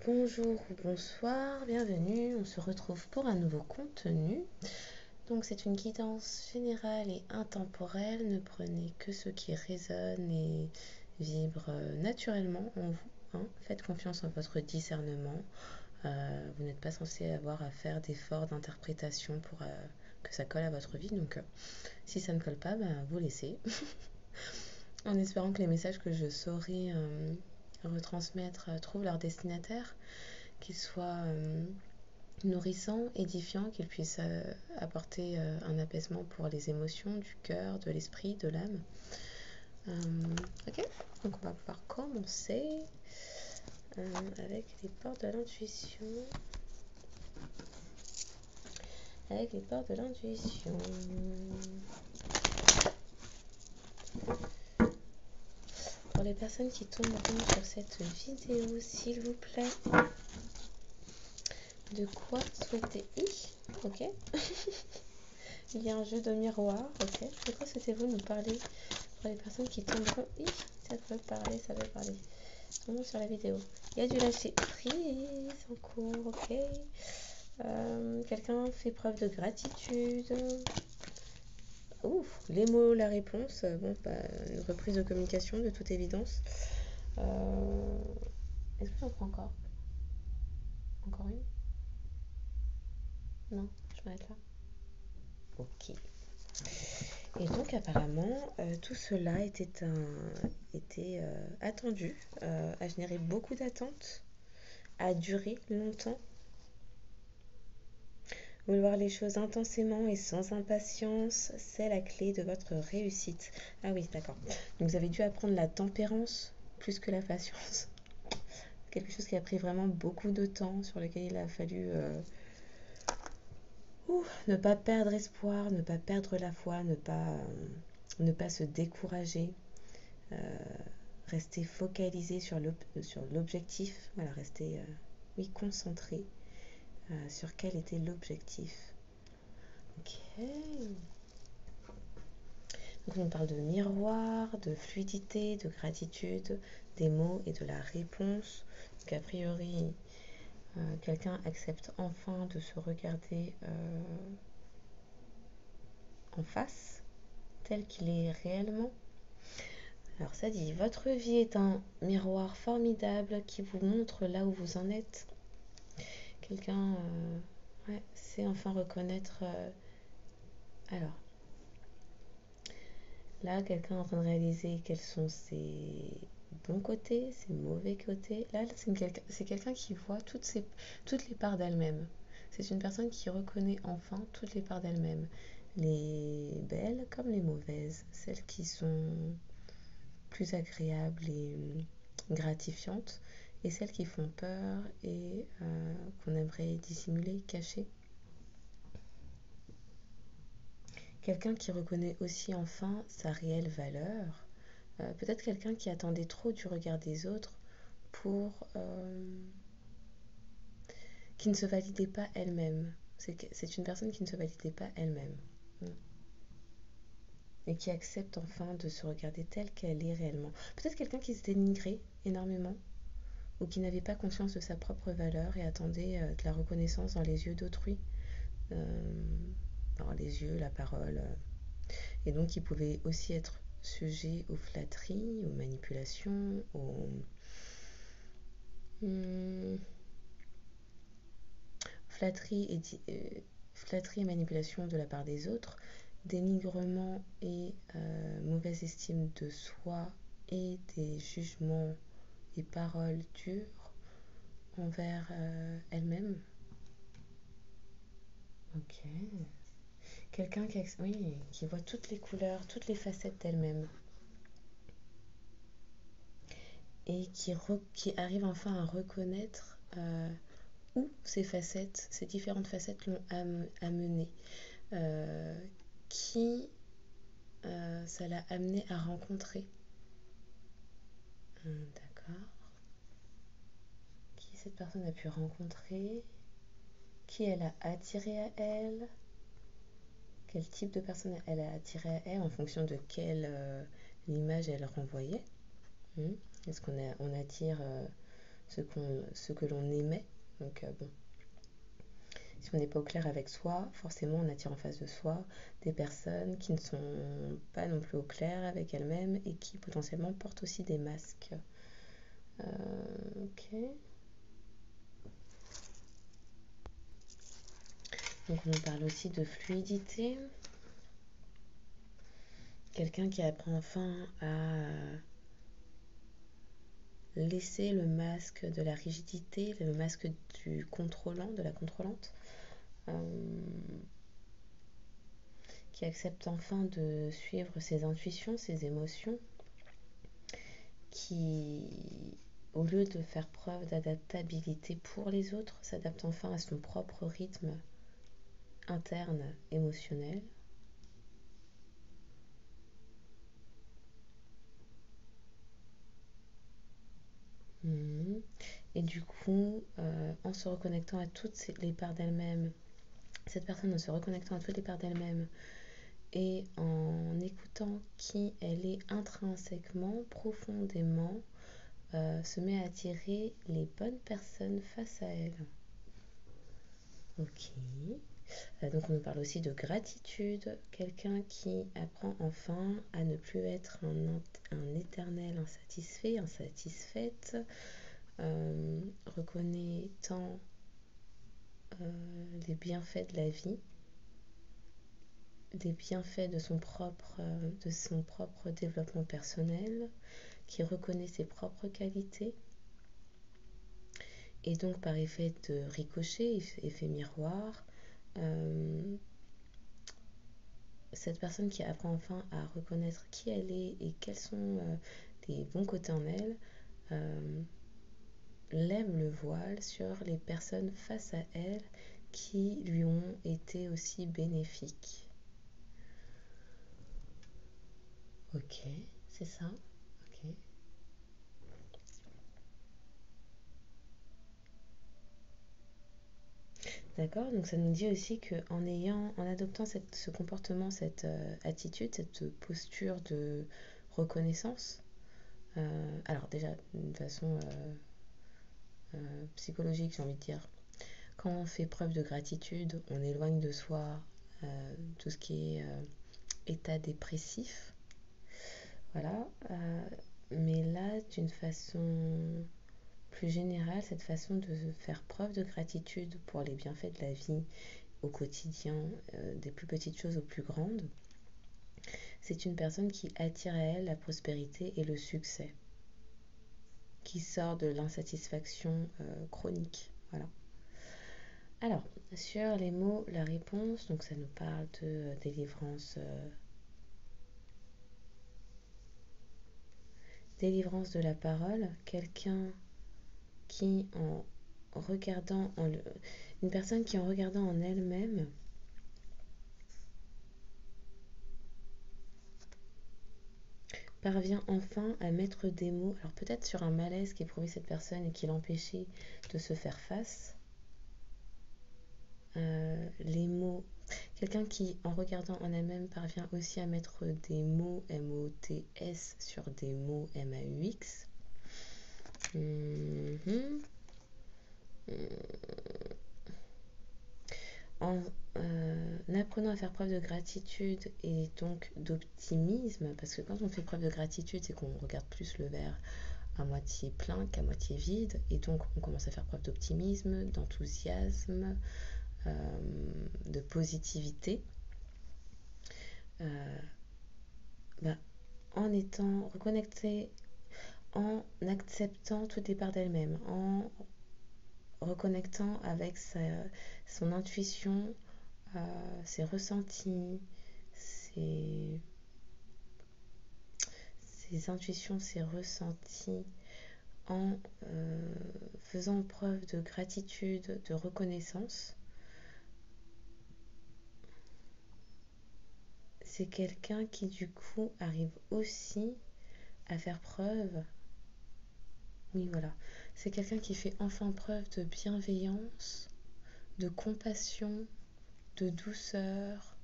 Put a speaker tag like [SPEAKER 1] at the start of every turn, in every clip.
[SPEAKER 1] Bonjour ou bonsoir, bienvenue, on se retrouve pour un nouveau contenu. Donc c'est une guidance générale et intemporelle, ne prenez que ce qui résonne et vibre naturellement en vous. Faites confiance en votre discernement, vous n'êtes pas censé avoir à faire d'efforts d'interprétation pour que ça colle à votre vie, donc si ça ne colle pas, vous laissez. En espérant que les messages que je saurai retransmettre trouvent leur destinataire, qu'ils soient nourrissants, édifiants, qu'ils puissent apporter un apaisement pour les émotions du cœur, de l'esprit, de l'âme. Ok, donc on va pouvoir commencer avec les portes de l'intuition. Avec les portes de l'intuition. Pour les personnes qui tomberont sur cette vidéo, s'il vous plaît, de quoi souhaitez-vous? Ok. Il y a un jeu de miroir, ok. De quoi souhaitez-vous nous parler? Pour les personnes qui tomberont, ça peut parler. Vraiment sur la vidéo. Il y a du lâcher prise en cours, ok. Quelqu'un fait preuve de gratitude. Ouf, les mots, la réponse. Une reprise de communication de toute évidence. Est-ce que j'en prends encore? Encore une? Non, je m'arrête là. Ok. Et donc apparemment, tout cela était attendu, a généré beaucoup d'attentes, a duré longtemps. Vouloir les choses intensément et sans impatience, c'est la clé de votre réussite. Ah oui, d'accord. Donc vous avez dû apprendre la tempérance plus que la patience. Quelque chose qui a pris vraiment beaucoup de temps, sur lequel il a fallu ne pas perdre espoir, ne pas perdre la foi, ne pas se décourager. Rester focalisé sur l'objectif, voilà, rester concentré sur quel était l'objectif. Ok. Donc on parle de miroir, de fluidité, de gratitude, des mots et de la réponse. Donc a priori, quelqu'un accepte enfin de se regarder en face, tel qu'il est réellement. Alors ça dit, votre vie est un miroir formidable qui vous montre là où vous en êtes. Quelqu'un sait enfin reconnaître... Alors, là, quelqu'un est en train de réaliser quels sont ses bons côtés, ses mauvais côtés. Là, c'est quelqu'un qui voit toutes les parts d'elle-même. C'est une personne qui reconnaît enfin toutes les parts d'elle-même. Les belles comme les mauvaises. Celles qui sont plus agréables et gratifiantes, et celles qui font peur et qu'on aimerait dissimuler, cacher. Quelqu'un qui reconnaît aussi enfin sa réelle valeur. Peut-être quelqu'un qui attendait trop du regard des autres qui ne se validait pas elle-même. C'est une personne qui ne se validait pas elle-même. Et qui accepte enfin de se regarder telle qu'elle est réellement. Peut-être quelqu'un qui se dénigrait énormément, ou qui n'avait pas conscience de sa propre valeur et attendait de la reconnaissance dans les yeux d'autrui, dans les yeux, la parole, et donc qui pouvait aussi être sujet aux flatteries, aux manipulations, flatteries et manipulations de la part des autres, dénigrement et mauvaise estime de soi et des jugements et paroles dures envers elle-même. Ok. Quelqu'un qui voit toutes les couleurs, toutes les facettes d'elle-même. Et qui arrive enfin à reconnaître où ces différentes facettes l'ont amené. Qui ça l'a amené à rencontrer. D'accord. Qui cette personne a pu rencontrer, qui elle a attiré à elle, quel type de personne elle a attiré à elle en fonction de quelle image elle renvoyait. Est-ce qu'on attire ce que l'on émet. Donc bon, si on n'est pas au clair avec soi, forcément on attire en face de soi des personnes qui ne sont pas non plus au clair avec elles-mêmes et qui potentiellement portent aussi des masques. Ok. Donc on nous parle aussi de fluidité. Quelqu'un qui apprend enfin à laisser le masque de la rigidité, le masque du contrôlant, de la contrôlante, qui accepte enfin de suivre ses intuitions, ses émotions, qui, au lieu de faire preuve d'adaptabilité pour les autres, s'adapte enfin à son propre rythme interne émotionnel. Et du coup, en se reconnectant à toutes les parts d'elle-même, cette personne en se reconnectant à toutes les parts d'elle-même et en écoutant qui elle est intrinsèquement, profondément, se met à attirer les bonnes personnes face à elle. Ok. Donc on nous parle aussi de gratitude, quelqu'un qui apprend enfin à ne plus être un éternel insatisfait, insatisfaite, reconnaît tant les bienfaits de la vie, des bienfaits de son propre développement personnel, qui reconnaît ses propres qualités, et donc par effet de ricochet, effet miroir, cette personne qui apprend enfin à reconnaître qui elle est et quels sont les bons côtés en elle, lève le voile sur les personnes face à elle qui lui ont été aussi bénéfiques. Ok, c'est ça. Ok. D'accord, donc ça nous dit aussi en adoptant ce comportement, cette attitude, cette posture de reconnaissance, alors déjà d'une façon psychologique, j'ai envie de dire, quand on fait preuve de gratitude, on éloigne de soi tout ce qui est état dépressif. Voilà. Mais là, d'une façon plus générale, cette façon de faire preuve de gratitude pour les bienfaits de la vie au quotidien, des plus petites choses aux plus grandes, c'est une personne qui attire à elle la prospérité et le succès, qui sort de l'insatisfaction chronique. Voilà. Alors, sur les mots, la réponse, donc ça nous parle de délivrance, délivrance de la parole, quelqu'un qui en regardant en le, une personne qui en regardant en elle-même parvient enfin à mettre des mots, alors peut-être sur un malaise qu'éprouvait cette personne et qui l'empêchait de se faire face. Les mots, quelqu'un qui en regardant en elle-même parvient aussi à mettre des mots M-O-T-S sur des mots M-A-U-X. En apprenant à faire preuve de gratitude et donc d'optimisme, parce que quand on fait preuve de gratitude, c'est qu'on regarde plus le verre à moitié plein qu'à moitié vide, et donc on commence à faire preuve d'optimisme, d'enthousiasme, de positivité, en étant reconnecté, en acceptant toutes les parts d'elle-même, en reconnectant avec son intuition, ses ressentis, ses intuitions, ses ressentis, en faisant preuve de gratitude, de reconnaissance. C'est quelqu'un qui du coup arrive aussi à faire preuve, oui voilà, c'est quelqu'un qui fait enfin preuve de bienveillance, de compassion, de douceur,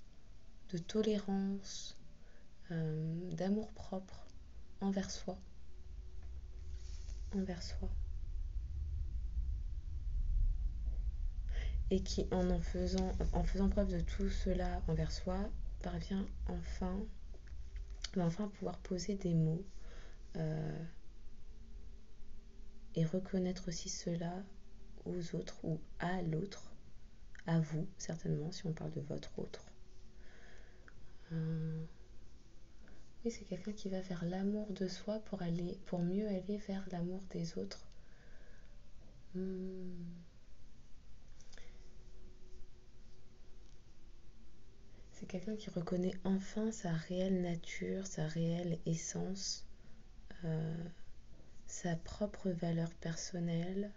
[SPEAKER 1] de tolérance, d'amour propre envers soi. Envers soi. et qui, en faisant preuve de tout cela envers soi, parvient va enfin pouvoir poser des mots euh, et reconnaître aussi cela aux autres ou à l'autre, à vous certainement si on parle de votre autre. Oui, c'est quelqu'un qui va vers l'amour de soi pour mieux aller vers l'amour des autres. C'est quelqu'un qui reconnaît enfin sa réelle nature, sa réelle essence, sa propre valeur personnelle.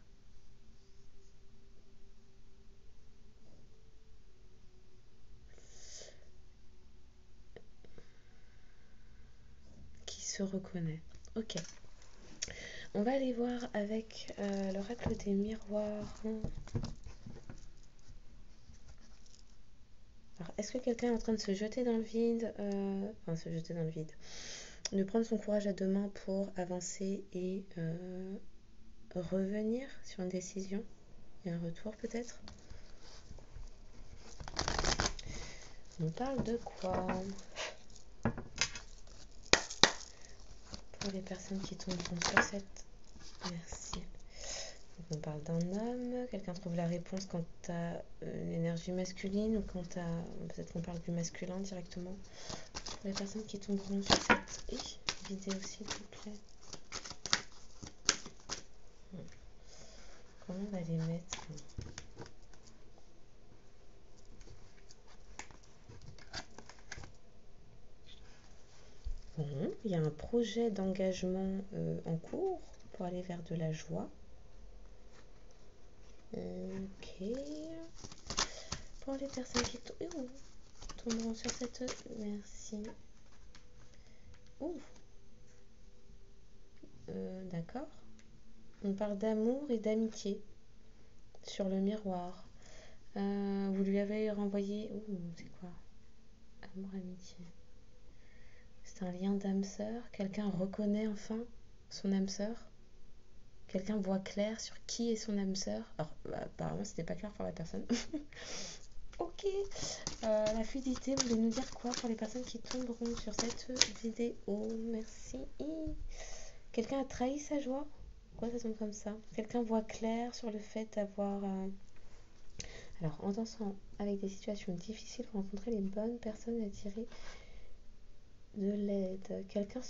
[SPEAKER 1] Qui se reconnaît. Ok. On va aller voir avec l'oracle des miroirs. Alors, est-ce que quelqu'un est en train de se jeter dans le vide enfin, se jeter dans le vide. De prendre son courage à deux mains pour avancer et revenir sur une décision et un retour peut-être. On parle de quoi pour les personnes qui tomberont sur cette... Merci. Donc on parle d'un homme, quelqu'un trouve la réponse quant à l'énergie masculine ou quant à... Peut-être qu'on parle du masculin directement. Pour les personnes qui tomberont sur cette vidéo s'il vous plaît. Comment on va les mettre ? Bon, il y a un projet d'engagement en cours pour aller vers de la joie. Ok. Pour les personnes qui tomberont sur cette... Merci. D'accord. On parle d'amour et d'amitié sur le miroir. Vous lui avez renvoyé... c'est quoi ? Amour, amitié. C'est un lien d'âme-sœur. Quelqu'un reconnaît enfin son âme-sœur. Quelqu'un voit clair sur qui est son âme-sœur. Alors, apparemment, c'était pas clair pour la personne. Ok. La fluidité, vous voulez nous dire quoi pour les personnes qui tomberont sur cette vidéo ? Merci. Quelqu'un a trahi sa joie ? Pourquoi ça tombe comme ça ? Quelqu'un voit clair sur le fait d'avoir... Alors, en dansant avec des situations difficiles, vous rencontrez les bonnes personnes à tirer de l'aide. Quelqu'un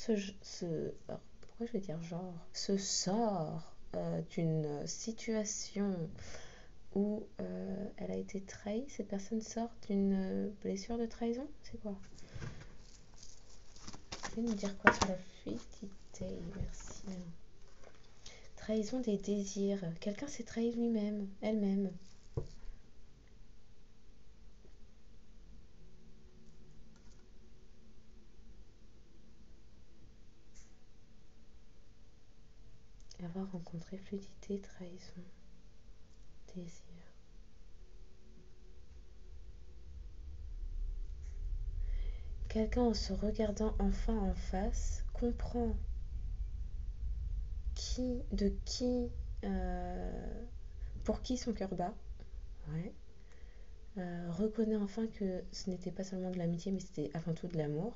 [SPEAKER 1] alors, pourquoi je vais dire genre se sort d'une situation où elle a été trahie. Cette personne sort d'une blessure de trahison. C'est quoi ? Vous pouvez nous dire quoi sur la fluidité ? Merci. Trahison des désirs. Quelqu'un s'est trahi lui-même, elle-même. Avoir rencontré fluidité, trahison, désir. Quelqu'un en se regardant enfin en face comprend pour qui son cœur bat. Ouais. Reconnaît enfin que ce n'était pas seulement de l'amitié, mais c'était avant tout de l'amour.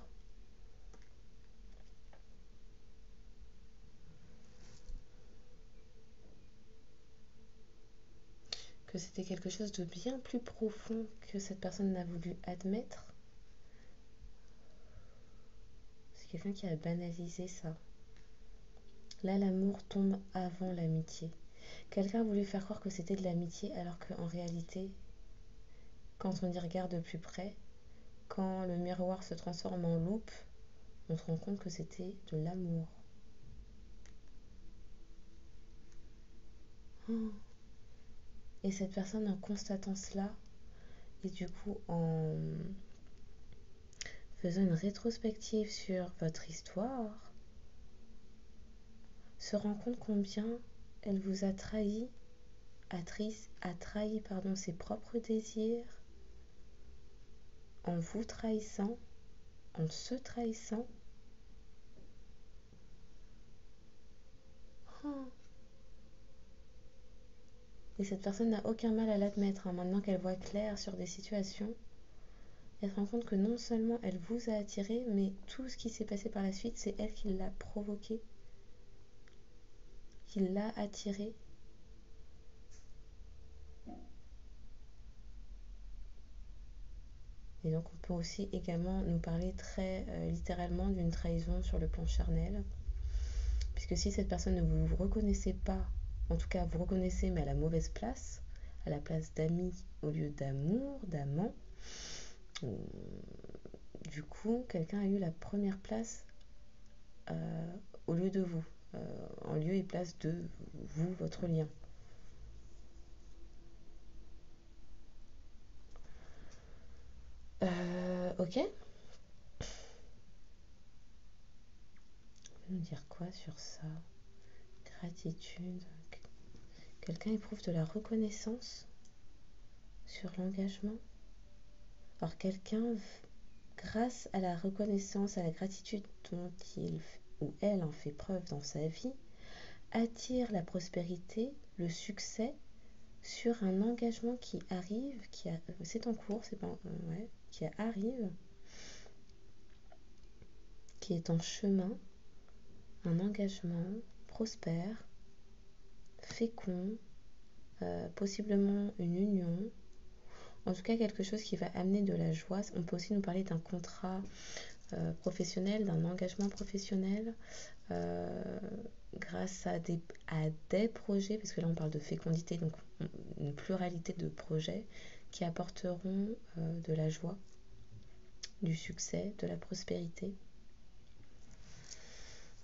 [SPEAKER 1] Que c'était quelque chose de bien plus profond que cette personne n'a voulu admettre. C'est quelqu'un qui a banalisé ça. Là, l'amour tombe avant l'amitié. Quelqu'un a voulu faire croire que c'était de l'amitié, alors qu'en réalité, quand on y regarde de plus près, quand le miroir se transforme en loupe, on se rend compte que c'était de l'amour. Et cette personne, en constatant cela, et du coup en faisant une rétrospective sur votre histoire, se rend compte combien elle vous a trahi, ses propres désirs, en vous trahissant, en se trahissant. Et cette personne n'a aucun mal à l'admettre, hein, maintenant qu'elle voit clair sur des situations. Elle se rend compte que non seulement elle vous a attiré, mais tout ce qui s'est passé par la suite, c'est elle qui l'a provoqué, qui l'a attiré. Et donc on peut aussi également nous parler très littéralement d'une trahison sur le plan charnel. Puisque si cette personne ne vous reconnaissait pas, en tout cas vous reconnaissez mais à la mauvaise place, à la place d'ami au lieu d'amour, d'amant, du coup quelqu'un a eu la première place au lieu de vous, en lieu et place de vous, votre lien. Ok. On va nous dire quoi sur ça? Gratitude. Quelqu'un éprouve de la reconnaissance sur l'engagement. Alors quelqu'un, grâce à la reconnaissance, à la gratitude dont il ou elle en fait preuve dans sa vie, attire la prospérité, le succès sur un engagement qui arrive, c'est en cours, c'est pas, qui arrive, qui est en chemin, un engagement prospère, fécond, possiblement une union, en tout cas quelque chose qui va amener de la joie. On peut aussi nous parler d'un contrat professionnel, d'un engagement professionnel, grâce à des projets, parce que là on parle de fécondité, donc une pluralité de projets qui apporteront de la joie, du succès, de la prospérité.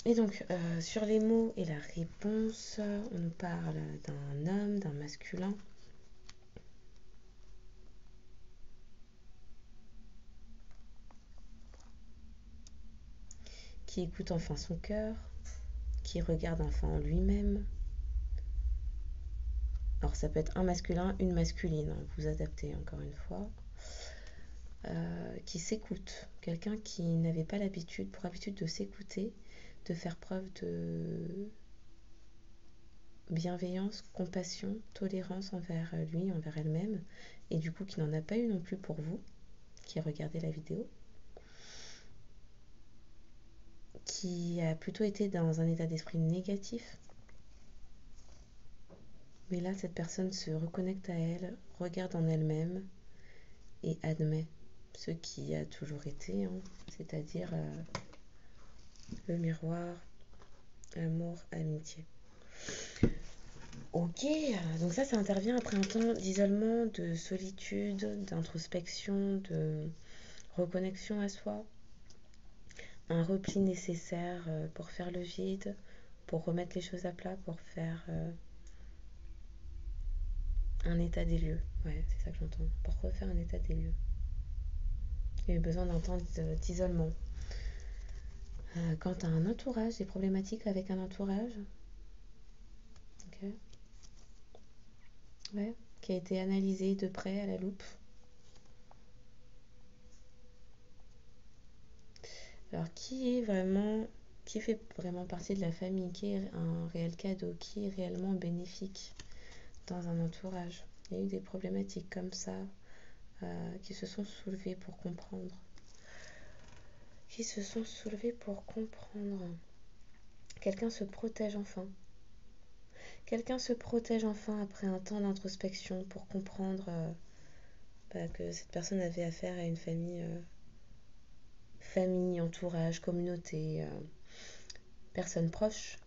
[SPEAKER 1] Et donc sur les mots et la réponse, on nous parle d'un homme, d'un masculin. Qui écoute enfin son cœur, qui regarde enfin en lui-même. Alors ça peut être un masculin, une masculine, hein, vous adaptez encore une fois. Qui s'écoute, quelqu'un qui n'avait pas pour habitude de s'écouter, de faire preuve de bienveillance, compassion, tolérance envers lui, envers elle-même, et du coup qui n'en a pas eu non plus pour vous, qui a regardé la vidéo, qui a plutôt été dans un état d'esprit négatif. Mais là, cette personne se reconnecte à elle, regarde en elle-même et admet ce qui a toujours été, hein, c'est-à-dire le miroir, amour, amitié. Ok, donc ça intervient après un temps d'isolement, de solitude, d'introspection, de reconnexion à soi. Un repli nécessaire pour faire le vide, pour remettre les choses à plat, pour faire un état des lieux. Ouais, c'est ça que j'entends. Pour refaire un état des lieux. Il y a eu besoin d'un temps d'isolement. Quand tu as un entourage, des problématiques avec un entourage, ok, ouais, qui a été analysé de près à la loupe. Alors, qui fait vraiment partie de la famille, qui est un réel cadeau, qui est réellement bénéfique dans un entourage? Il y a eu des problématiques comme ça qui se sont soulevées pour comprendre. Quelqu'un se protège enfin. Quelqu'un se protège enfin après un temps d'introspection pour comprendre que cette personne avait affaire à une famille, entourage, communauté, personnes proches,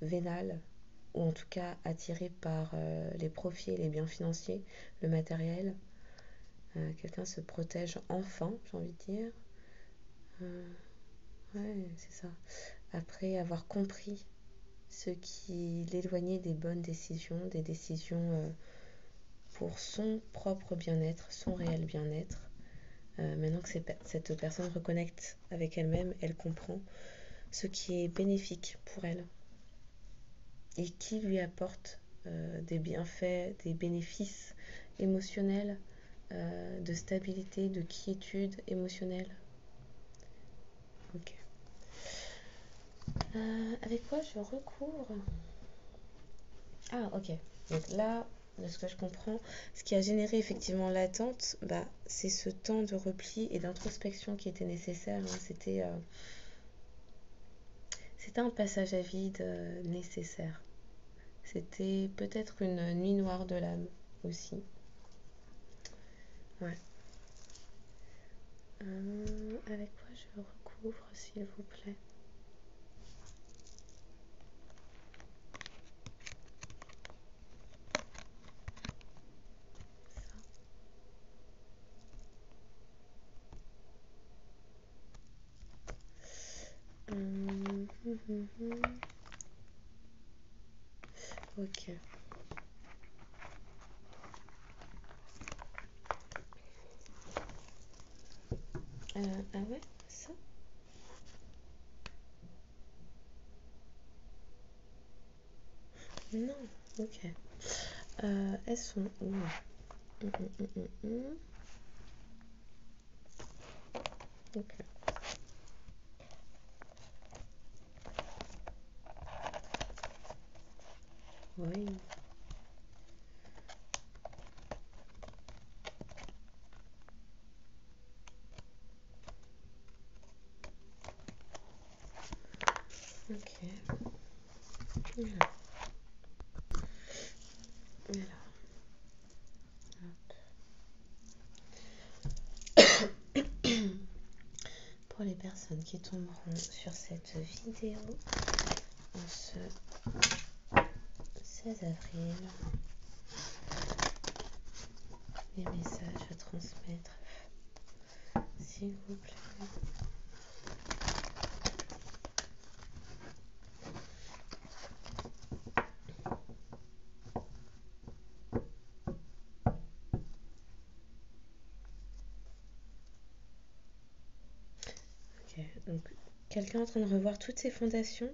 [SPEAKER 1] vénales, ou en tout cas attirées par les profits et les biens financiers, le matériel. Quelqu'un se protège enfin, j'ai envie de dire. Ouais, c'est ça. Après avoir compris ce qui l'éloignait des bonnes décisions, des décisions pour son propre bien-être, son réel bien-être. Maintenant que cette personne reconnecte avec elle-même, elle comprend ce qui est bénéfique pour elle et qui lui apporte des bienfaits, des bénéfices émotionnels, de stabilité, de quiétude émotionnelle. Ok. Avec quoi je recouvre? Ah, ok. Donc là, de ce que je comprends, ce qui a généré effectivement l'attente, bah, c'est ce temps de repli et d'introspection qui était nécessaire, hein. C'était un passage à vide nécessaire. C'était peut-être une nuit noire de l'âme aussi. Ouais. Avec quoi je le recouvre, s'il vous plaît? Ça. Ok. Ah ouais, ça? Non, ok. Elles sont où? Ok. Oui. Ok. Voilà. Alors, pour les personnes qui tomberont sur cette vidéo en ce 16 avril, les messages à transmettre, s'il vous plaît. Ok, donc quelqu'un est en train de revoir toutes ses fondations,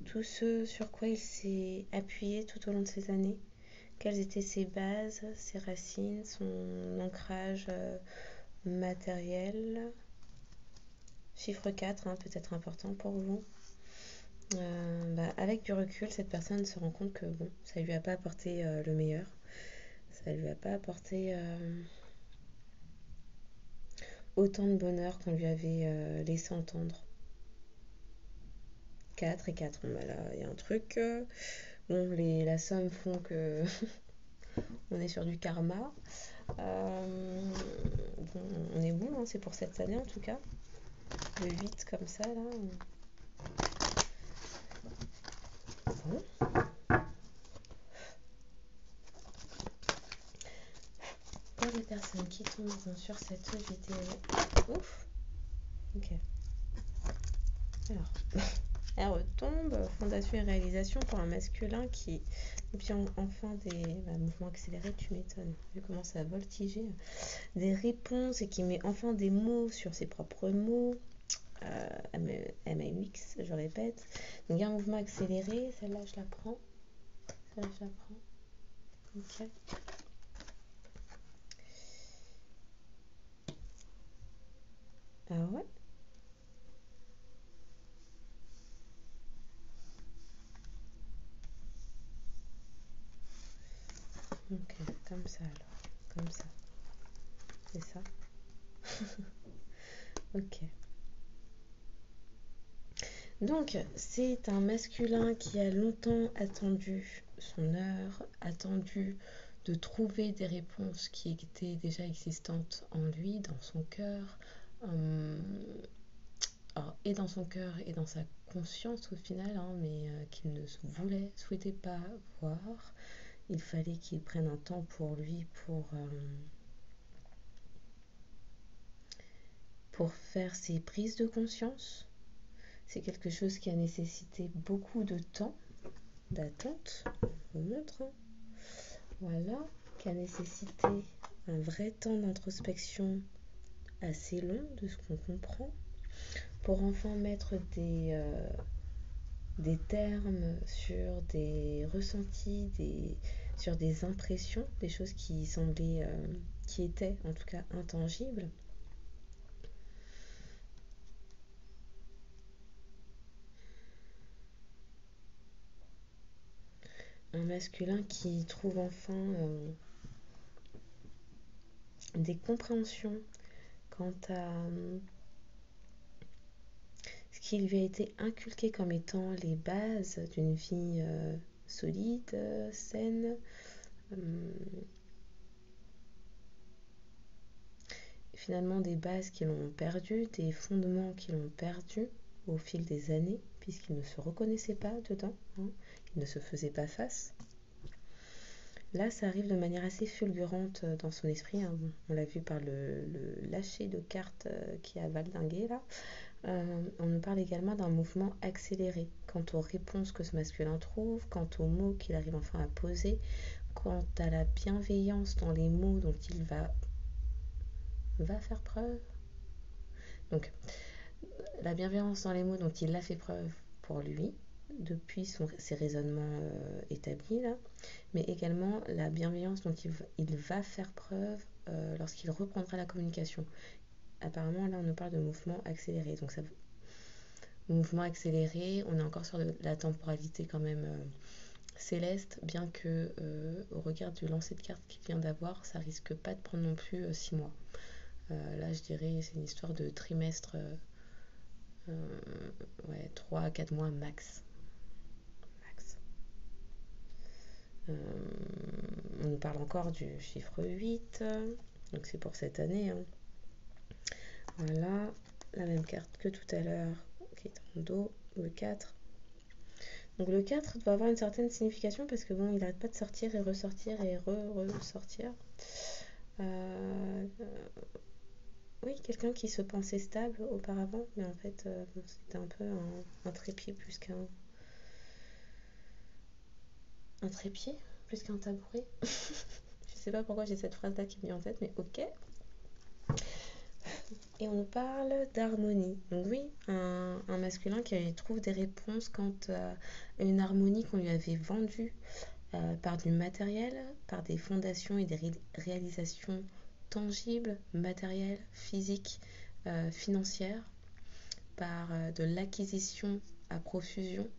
[SPEAKER 1] tout ce sur quoi il s'est appuyé tout au long de ces années, quelles étaient ses bases, ses racines, son ancrage matériel. Chiffre 4, hein, peut-être important pour vous. Avec du recul, cette personne se rend compte que bon, ça lui a pas apporté le meilleur. Ça lui a pas apporté autant de bonheur qu'on lui avait laissé entendre. 4 et 4, bon, bah là, il y a un truc. Bon, la somme font que on est sur du karma. Bon, on est bon, hein, c'est pour cette année en tout cas. Le 8 comme ça, là. Bon. Pour les personnes qui tomberont sur cette vidéo. Ouf. Ok. Alors, elle retombe. Fondation et réalisation pour un masculin qui. Et puis enfin des mouvements accélérés, tu m'étonnes. Vu comment ça a voltigé. Des réponses et qui met enfin des mots sur ses propres mots. MAUX, je répète. Donc il y a un mouvement accéléré. Celle-là, je la prends. Celle-là, je la prends. Ok. Ah ouais. Ok, comme ça alors. Comme ça. C'est ça. Ok. Donc, c'est un masculin qui a longtemps attendu son heure, attendu de trouver des réponses qui étaient déjà existantes en lui, dans son cœur, et dans son cœur et dans sa conscience au final, hein, mais qu'il ne souhaitait pas voir. Il fallait qu'il prenne un temps pour lui, pour faire ses prises de conscience. C'est quelque chose qui a nécessité beaucoup de temps d'attente, je vous montre, hein. Voilà, qui a nécessité un vrai temps d'introspection assez long de ce qu'on comprend, pour enfin mettre des termes sur des ressentis, sur des impressions, des choses qui semblaient, qui étaient en tout cas intangibles. un masculin qui trouve enfin des compréhensions quant à ce qui lui a été inculqué comme étant les bases d'une vie solide, saine, finalement des bases qui l'ont perdu, des fondements qui l'ont perdu au fil des années, puisqu'il ne se reconnaissait pas dedans, hein, il ne se faisait pas face. Là, ça arrive de manière assez fulgurante dans son esprit, hein. On l'a vu par le lâcher de cartes qui a valdingué là. On nous parle également d'un mouvement accéléré quant aux réponses que ce masculin trouve, quant aux mots qu'il arrive enfin à poser, quant à la bienveillance dans les mots dont il va faire preuve. Donc, la bienveillance dans les mots dont il a fait preuve pour lui, depuis ses raisonnements établis, là, mais également la bienveillance dont il va faire preuve lorsqu'il reprendra la communication. Apparemment, là, on nous parle de mouvement accéléré. Donc, ça, mouvement accéléré, on est encore sur la temporalité quand même céleste, bien que au regard du lancer de cartes qu'il vient d'avoir, ça risque pas de prendre non plus 6 mois. Là, je dirais, c'est une histoire de trimestre, ouais, 3 à 4 mois max. On nous parle encore du chiffre 8, donc c'est pour cette année, hein. Voilà, la même carte que tout à l'heure, qui est en dos, le 4. Donc le 4 doit avoir une certaine signification parce que bon, il n'arrête pas de sortir et ressortir et ressortir. Oui, quelqu'un qui se pensait stable auparavant, mais en fait, bon, c'était un peu un trépied plus qu'un... Un trépied plus qu'un tabouret. Je sais pas pourquoi j'ai cette phrase-là qui me vient en tête, mais ok. Et on parle d'harmonie. Donc oui, un masculin qui trouve des réponses quant à une harmonie qu'on lui avait vendue par du matériel, par des fondations et des réalisations tangibles, matérielles, physiques, financières, par de l'acquisition à profusion,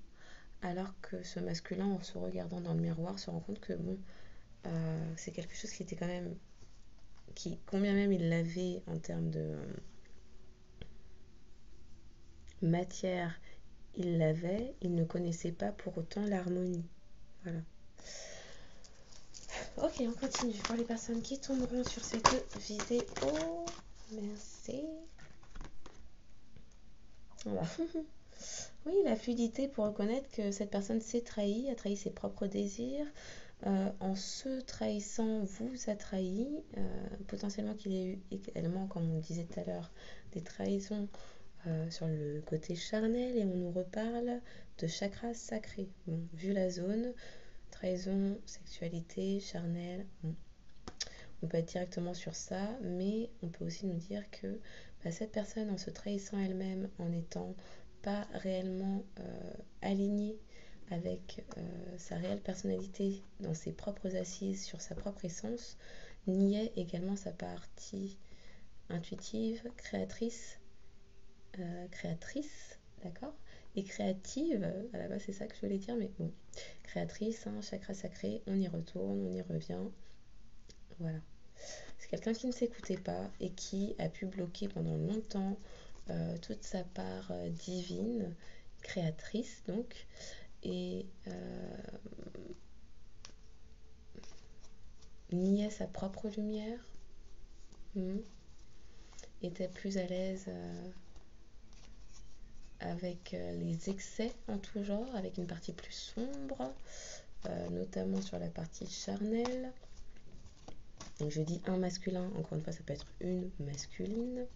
[SPEAKER 1] alors que ce masculin, en se regardant dans le miroir, se rend compte que bon, c'est quelque chose qui était quand même, qui, combien même il l'avait en termes de matière, il l'avait, il ne connaissait pas pour autant l'harmonie. Voilà. Ok, on continue pour les personnes qui tomberont sur cette vidéo. Merci. Voilà. Oui, la fluidité pour reconnaître que cette personne s'est trahie, a trahi ses propres désirs. En se trahissant, vous a trahi. Potentiellement qu'il y ait eu également, comme on disait tout à l'heure, des trahisons sur le côté charnel et on nous reparle de chakras sacrés. Bon, vu la zone, trahison, sexualité, charnel, bon, on peut être directement sur ça, mais on peut aussi nous dire que cette personne, en se trahissant elle-même, en n'étant pas réellement alignée avec sa réelle personnalité, dans ses propres assises, sur sa propre essence, niait également sa partie intuitive, créatrice, d'accord, et créative, à la base c'est ça que je voulais dire, mais bon, créatrice, hein, chakra sacré, on y retourne, on y revient, voilà. C'est quelqu'un qui ne s'écoutait pas et qui a pu bloquer pendant longtemps toute sa part divine, créatrice donc, et niait sa propre lumière, était plus à l'aise avec les excès en tout genre, avec une partie plus sombre, notamment sur la partie charnelle. Donc je dis un masculin, encore une fois ça peut être une masculine.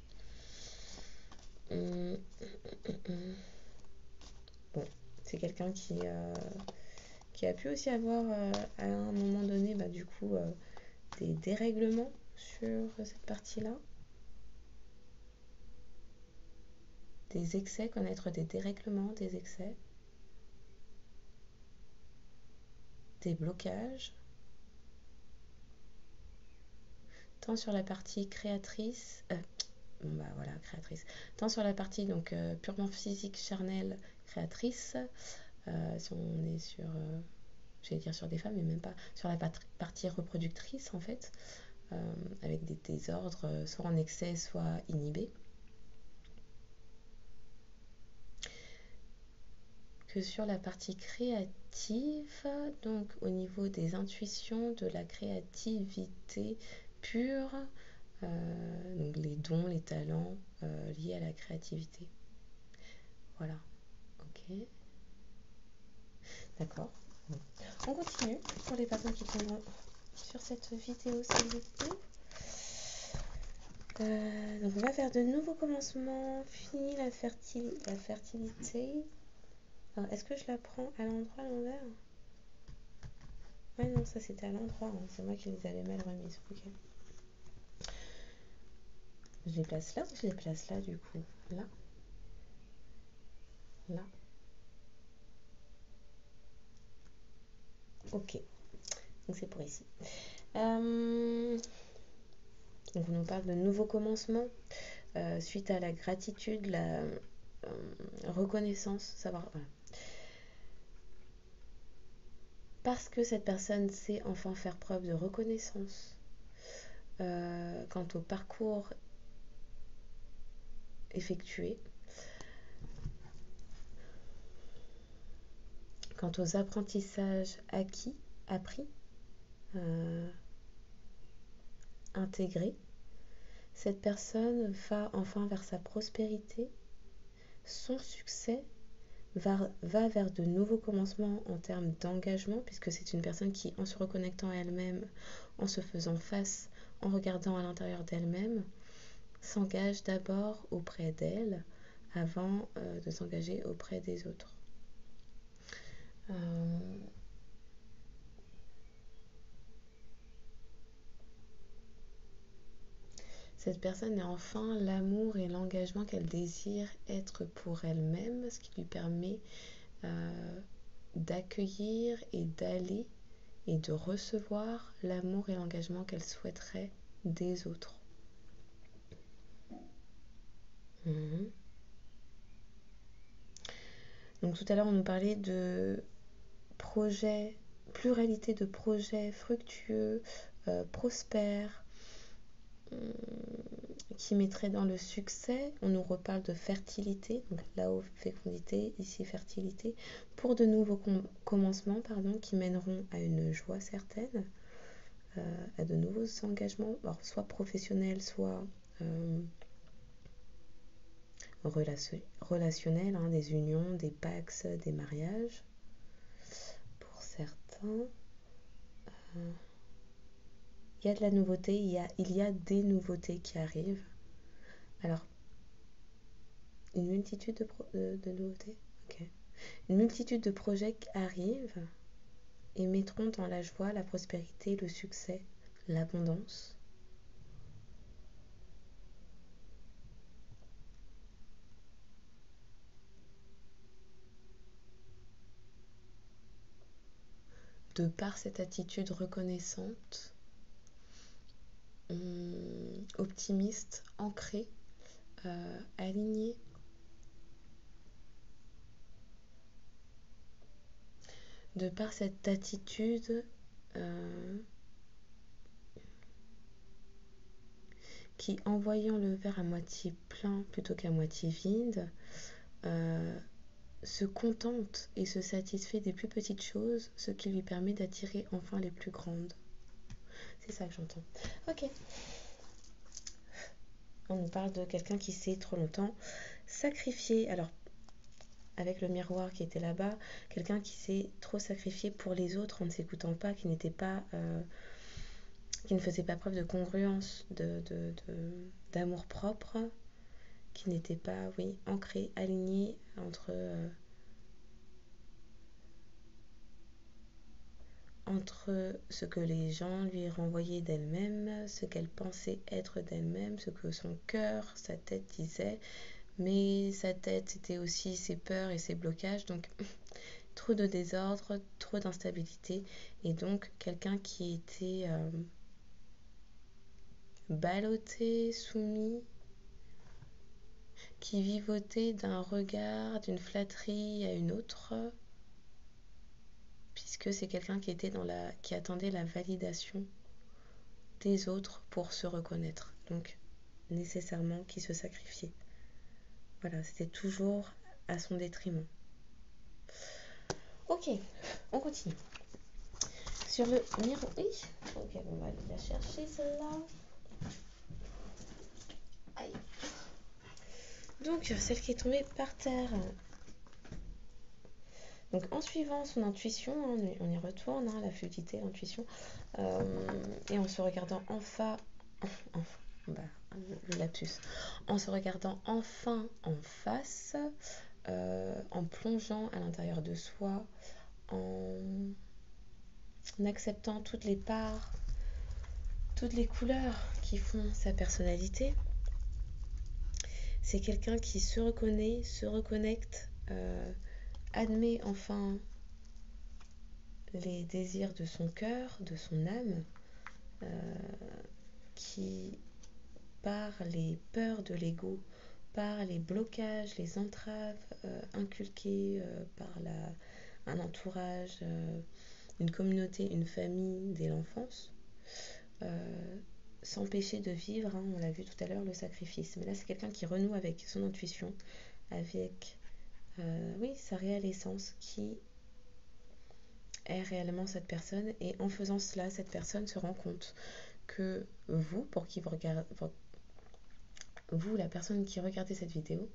[SPEAKER 1] Bon, c'est quelqu'un qui a pu aussi avoir à un moment donné du coup des dérèglements sur cette partie-là. Des excès, connaître des dérèglements, des excès. Des blocages. Tant sur la partie créatrice, créatrice. Tant sur la partie donc purement physique, charnelle, créatrice, si on est sur j'allais dire sur des femmes, mais même pas, sur la partie reproductrice en fait, avec des désordres, soit en excès, soit inhibés. Que sur la partie créative, donc au niveau des intuitions, de la créativité pure, donc les dons, les talents liés à la créativité. Voilà, ok, d'accord. On continue pour les personnes qui tomberont sur cette vidéo, s'il vous plaît. Donc on va faire de nouveaux commencements, fini la fertilité. Alors, est-ce que je la prends à l'endroit, à l'envers? Ouais, non, ça c'était à l'endroit, hein. C'est moi qui les avais mal remises. Ok. Je les place là ou je les place là du coup? Là. Là. Ok. Donc c'est pour ici. Donc on nous parle de nouveaux commencements suite à la gratitude, la reconnaissance, savoir. Voilà. Parce que cette personne sait enfin faire preuve de reconnaissance quant au parcours effectué, quant aux apprentissages appris, intégrés, cette personne va enfin vers sa prospérité, son succès va vers de nouveaux commencements en termes d'engagement, puisque c'est une personne qui, en se reconnectant à elle-même, en se faisant face, en regardant à l'intérieur d'elle-même, s'engage d'abord auprès d'elle avant de s'engager auprès des autres. Cette personne est enfin l'amour et l'engagement qu'elle désire être pour elle-même, ce qui lui permet d'accueillir et d'aller et de recevoir l'amour et l'engagement qu'elle souhaiterait des autres. Donc tout à l'heure on nous parlait de projets, pluralité de projets fructueux, prospères, qui mettrait dans le succès. On nous reparle de fertilité, donc là-haut fécondité, ici fertilité, pour de nouveaux commencements qui mèneront à une joie certaine, à de nouveaux engagements, alors soit professionnels, soit relationnels, hein, des unions, des pax, des mariages. Pour certains, il y a de la nouveauté, il y a des nouveautés qui arrivent. Alors, une multitude de nouveautés. Ok. Une multitude de projets arrivent et mettront dans la joie, la prospérité, le succès, l'abondance. De par cette attitude reconnaissante, optimiste, ancrée, alignée, de par cette attitude qui, en voyant le verre à moitié plein plutôt qu'à moitié vide, se contente et se satisfait des plus petites choses, ce qui lui permet d'attirer enfin les plus grandes. C'est ça que j'entends. Ok. On nous parle de quelqu'un qui s'est trop longtemps sacrifié. Alors, avec le miroir qui était là-bas, quelqu'un qui s'est trop sacrifié pour les autres en ne s'écoutant pas, qui n'était pas, qui ne faisait pas preuve de congruence, d'amour propre, qui n'était pas, oui, ancré, aligné entre ce que les gens lui renvoyaient d'elle-même, ce qu'elle pensait être d'elle-même, ce que son cœur, sa tête disait, mais sa tête c'était aussi ses peurs et ses blocages, donc trop de désordre, trop d'instabilité, et donc quelqu'un qui était ballotté, soumis, qui vivotait d'un regard, d'une flatterie à une autre, puisque c'est quelqu'un qui attendait la validation des autres pour se reconnaître. Donc, nécessairement, qui se sacrifiait. Voilà, c'était toujours à son détriment. Ok, on continue. Sur le miroir... Oui, ok, on va aller la chercher celle-là. Aïe. Donc, celle qui est tombée par terre. Donc, en suivant son intuition, on y retourne, la fluidité, l'intuition, et en se regardant le lapsus, en se regardant enfin en face, en plongeant à l'intérieur de soi, en acceptant toutes les parts, toutes les couleurs qui font sa personnalité. C'est quelqu'un qui se reconnaît, se reconnecte, admet enfin les désirs de son cœur, de son âme, qui, par les peurs de l'ego, par les blocages, les entraves inculquées par un entourage, une communauté, une famille dès l'enfance, s'empêcher de vivre, on l'a vu tout à l'heure, le sacrifice. Mais là, c'est quelqu'un qui renoue avec son intuition, avec sa réelle essence, qui est réellement cette personne. Et en faisant cela, cette personne se rend compte que vous, pour qui vous regardez, vous, la personne qui regardez cette vidéo,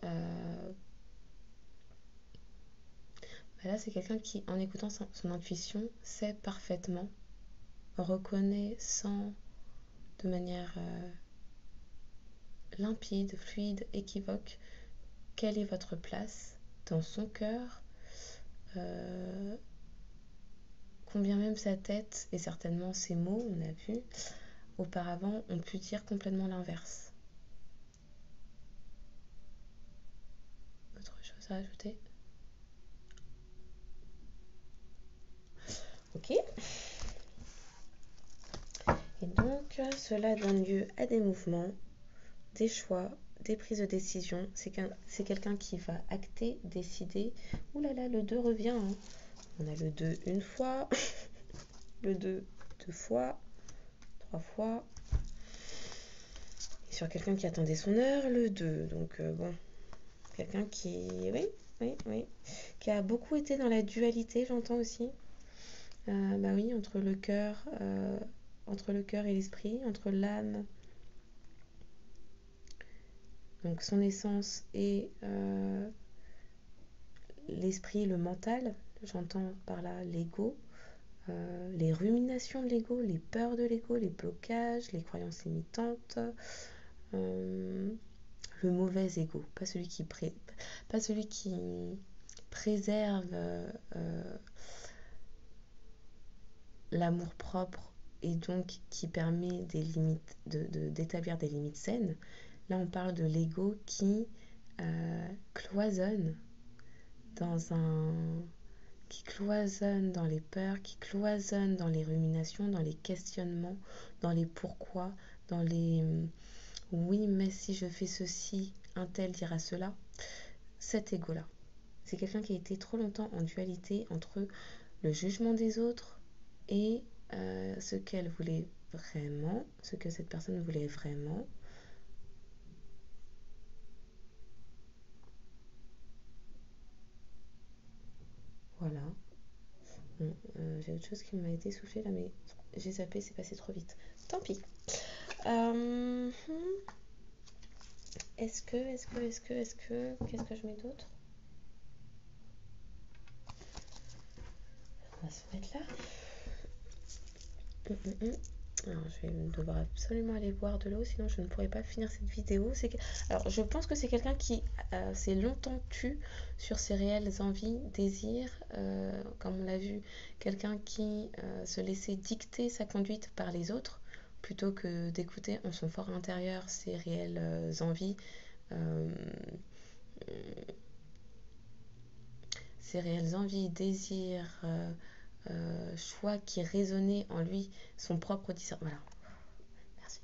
[SPEAKER 1] là, c'est quelqu'un qui, en écoutant son intuition, sait parfaitement, reconnaît de manière limpide, fluide, équivoque, quelle est votre place dans son cœur, combien même sa tête et certainement ses mots, on a vu, auparavant, ont pu dire complètement l'inverse. Autre chose à ajouter? Ok. Et donc, cela donne lieu à des mouvements, des choix, des prises de décision. C'est quelqu'un qui va acter, décider. Ouh là là, le 2 revient. On a le 2 une fois, le 2 deux fois, 3 fois. Et sur quelqu'un qui attendait son heure, le 2. Donc bon, quelqu'un qui... Oui. Qui a beaucoup été dans la dualité, j'entends aussi. Entre le cœur et l'esprit, entre l'âme, donc son essence, et l'esprit, le mental, j'entends par là l'ego, les ruminations de l'ego, les peurs de l'ego, les blocages, les croyances limitantes, le mauvais ego, pas celui qui préserve l'amour propre et donc qui permet d'établir des limites saines. Là, on parle de l'ego qui cloisonne qui cloisonne dans les peurs, qui cloisonne dans les ruminations, dans les questionnements, dans les pourquoi, dans les oui, mais si je fais ceci, un tel dira cela. Cet ego-là, c'est quelqu'un qui a été trop longtemps en dualité entre le jugement des autres et ce qu'elle voulait vraiment, ce que cette personne voulait vraiment. Voilà. Bon, j'ai autre chose qui m'a été soufflée là, mais j'ai zappé, c'est passé trop vite. Tant pis. Est-ce que, qu'est-ce que je mets d'autre? On va se mettre là. Alors, je vais devoir absolument aller boire de l'eau, sinon je ne pourrai pas finir cette vidéo. Alors, je pense que c'est quelqu'un qui s'est longtemps tu sur ses réelles envies, désirs, comme on l'a vu, quelqu'un qui se laissait dicter sa conduite par les autres, plutôt que d'écouter en son fort intérieur ses réelles envies, désirs, choix qui résonnaient en lui, son propre discernement. Voilà. Merci.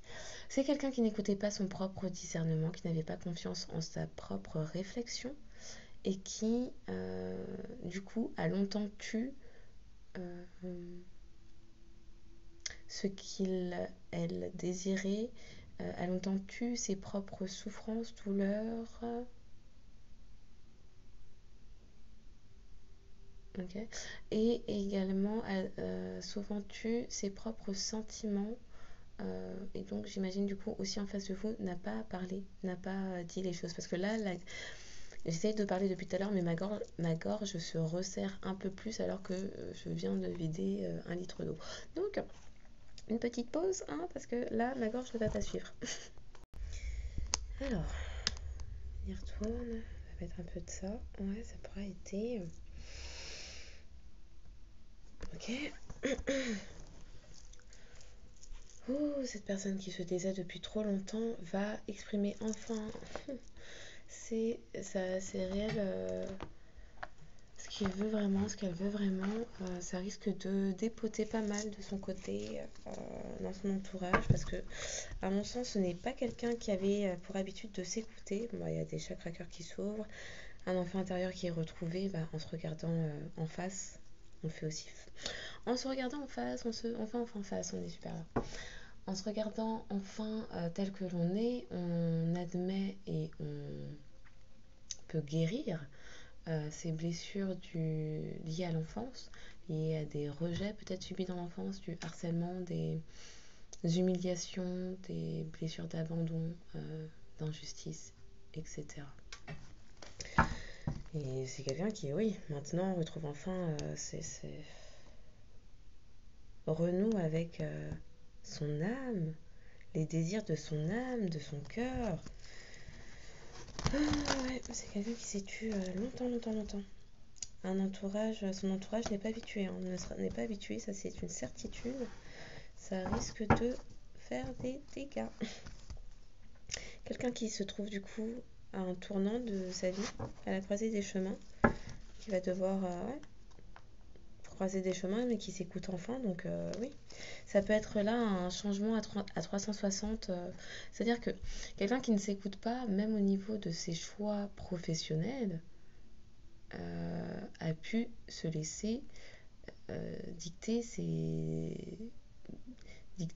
[SPEAKER 1] C'est quelqu'un qui n'écoutait pas son propre discernement, qui n'avait pas confiance en sa propre réflexion et qui, du coup, a longtemps tu ce qu'il, elle désirait, a longtemps tu ses propres souffrances, douleurs. Ok. Et également, souvent tu ses propres sentiments. Et donc, j'imagine du coup aussi en face de vous, n'a pas parlé, n'a pas dit les choses. Parce que là, j'essaye de parler depuis tout à l'heure, mais ma gorge se resserre un peu plus alors que je viens de vider 1 litre d'eau. Donc, une petite pause, hein, parce que là, ma gorge ne va pas suivre. Alors, on y retourne. On va mettre un peu de ça. Ouais, ça pourrait aider. Ok. Cette personne qui se taisait depuis trop longtemps va exprimer enfin c'est réel, ce qu'il veut vraiment, ce qu'elle veut vraiment. Ça risque de dépoter pas mal de son côté dans son entourage parce que, à mon sens, ce n'est pas quelqu'un qui avait pour habitude de s'écouter. Bon, il y a des chakras cœur qui s'ouvrent, un enfant intérieur qui est retrouvé en se regardant en face. On fait aussi. En se regardant en face, enfin en face, on est super là. En se regardant enfin tel que l'on est, on admet et on peut guérir ces blessures liées à l'enfance, liées à des rejets peut-être subis dans l'enfance, du harcèlement, des humiliations, des blessures d'abandon, d'injustice, etc. Et c'est quelqu'un qui, oui, maintenant retrouve enfin renoue avec son âme, les désirs de son âme, de son cœur. Ouais, c'est quelqu'un qui s'est tué longtemps. Son entourage n'est pas habitué, hein, n'est pas habitué, ça c'est une certitude. Ça risque de faire des dégâts. Quelqu'un qui se trouve du coup à un tournant de sa vie, à la croisée des chemins, qui va devoir croiser des chemins, mais qui s'écoute enfin. Donc oui, ça peut être là un changement à 360. C'est-à-dire que quelqu'un qui ne s'écoute pas, même au niveau de ses choix professionnels, a pu se laisser dicter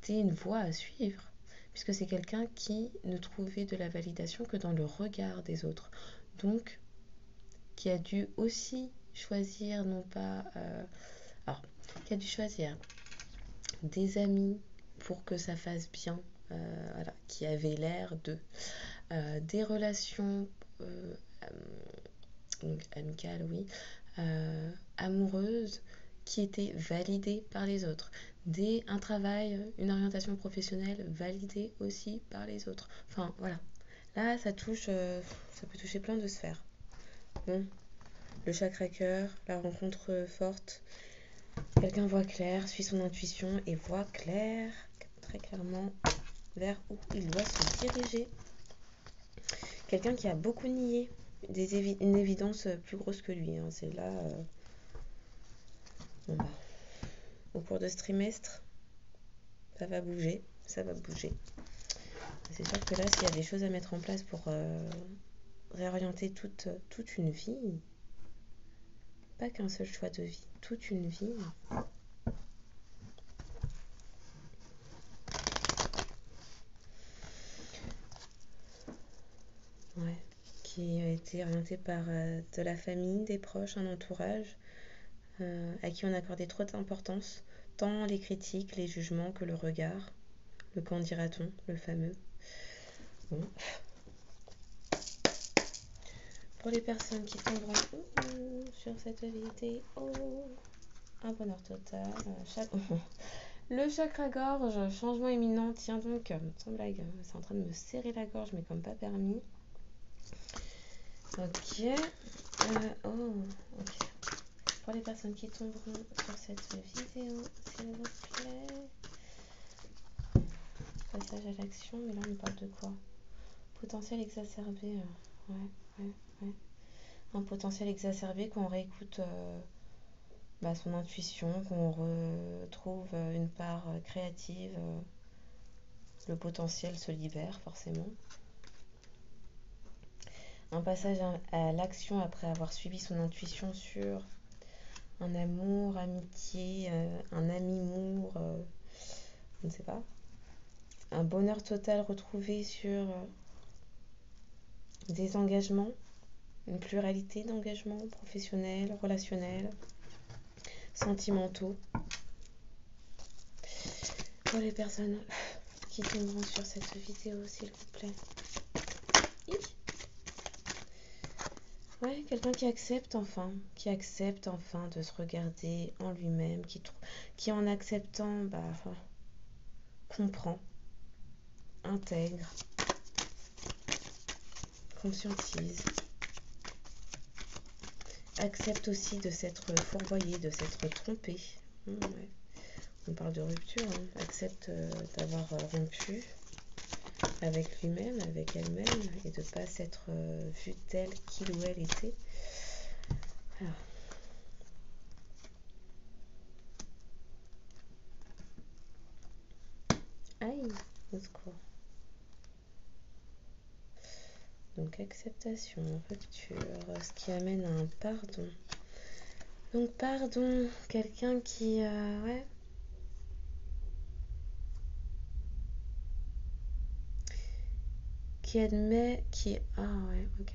[SPEAKER 1] une voie à suivre, puisque c'est quelqu'un qui ne trouvait de la validation que dans le regard des autres. Donc, qui a dû aussi choisir, non pas... alors, qui a dû choisir des amis pour que ça fasse bien, voilà, qui avaient l'air de... des relations amicales, oui, amoureuses, qui étaient validées par les autres. Un travail, une orientation professionnelle validée aussi par les autres. Enfin, voilà. Là, ça peut toucher plein de sphères. Bon, le chakra cœur, la rencontre forte. Quelqu'un voit clair, suit son intuition et voit clair, très clairement, vers où il doit se diriger. Quelqu'un qui a beaucoup nié une évidence plus grosse que lui. Hein. C'est là... Bon bah, au cours de ce trimestre, ça va bouger. C'est sûr que là, s'il y a des choses à mettre en place pour réorienter toute une vie, pas qu'un seul choix de vie, toute une vie. Ouais, qui a été orientée par de la famille, des proches, un entourage, à qui on accordait trop d'importance, tant les critiques, les jugements que le regard, le qu'en dira-t-on, le fameux. Bon. Pour les personnes qui tomberont sur cette vidéo, un bonheur total. Le chakra-gorge, changement imminent, tiens donc, sans blague, c'est en train de me serrer la gorge, mais comme pas permis. Ok. Ok. Pour les personnes qui tomberont sur cette vidéo, s'il vous plaît. Passage à l'action, mais là on parle de quoi? Potentiel exacerbé. Ouais. Un potentiel exacerbé qu'on réécoute son intuition, qu'on retrouve une part créative. Le potentiel se libère forcément. Un passage à l'action après avoir suivi son intuition sur en amour, amitié, un ami-mour, je ne sais pas. Un bonheur total retrouvé sur des engagements, une pluralité d'engagements professionnels, relationnels, sentimentaux. Pour les personnes qui tomberont sur cette vidéo, s'il vous plaît. Ouais, quelqu'un qui accepte enfin de se regarder en lui-même, qui en acceptant, comprend, intègre, conscientise, accepte aussi de s'être fourvoyé, de s'être trompé. Ouais. On parle de rupture, hein. Accepte d'avoir rompu avec lui-même, avec elle-même, et de ne pas s'être vue telle qu'il ou elle était. Alors. Aïe, au secours. Donc acceptation, rupture, ce qui amène à un pardon. Donc pardon, quelqu'un qui... ouais. Qui admet, qui... Ah ouais, ok.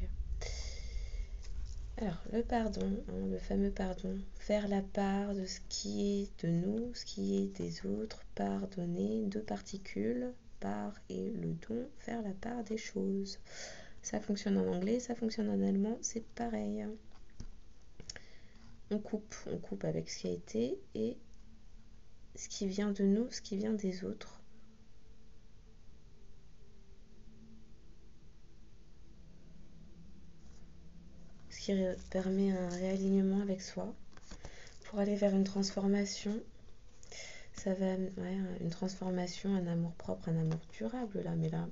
[SPEAKER 1] Alors, le pardon, hein, le fameux pardon, faire la part de ce qui est de nous, ce qui est des autres, pardonner, deux particules, part et le don, faire la part des choses. Ça fonctionne en anglais, ça fonctionne en allemand, c'est pareil. On coupe avec ce qui a été et ce qui vient de nous, ce qui vient des autres. Ce qui permet un réalignement avec soi pour aller vers une transformation. Ça va, ouais, une transformation, un amour propre, un amour durable là, mais là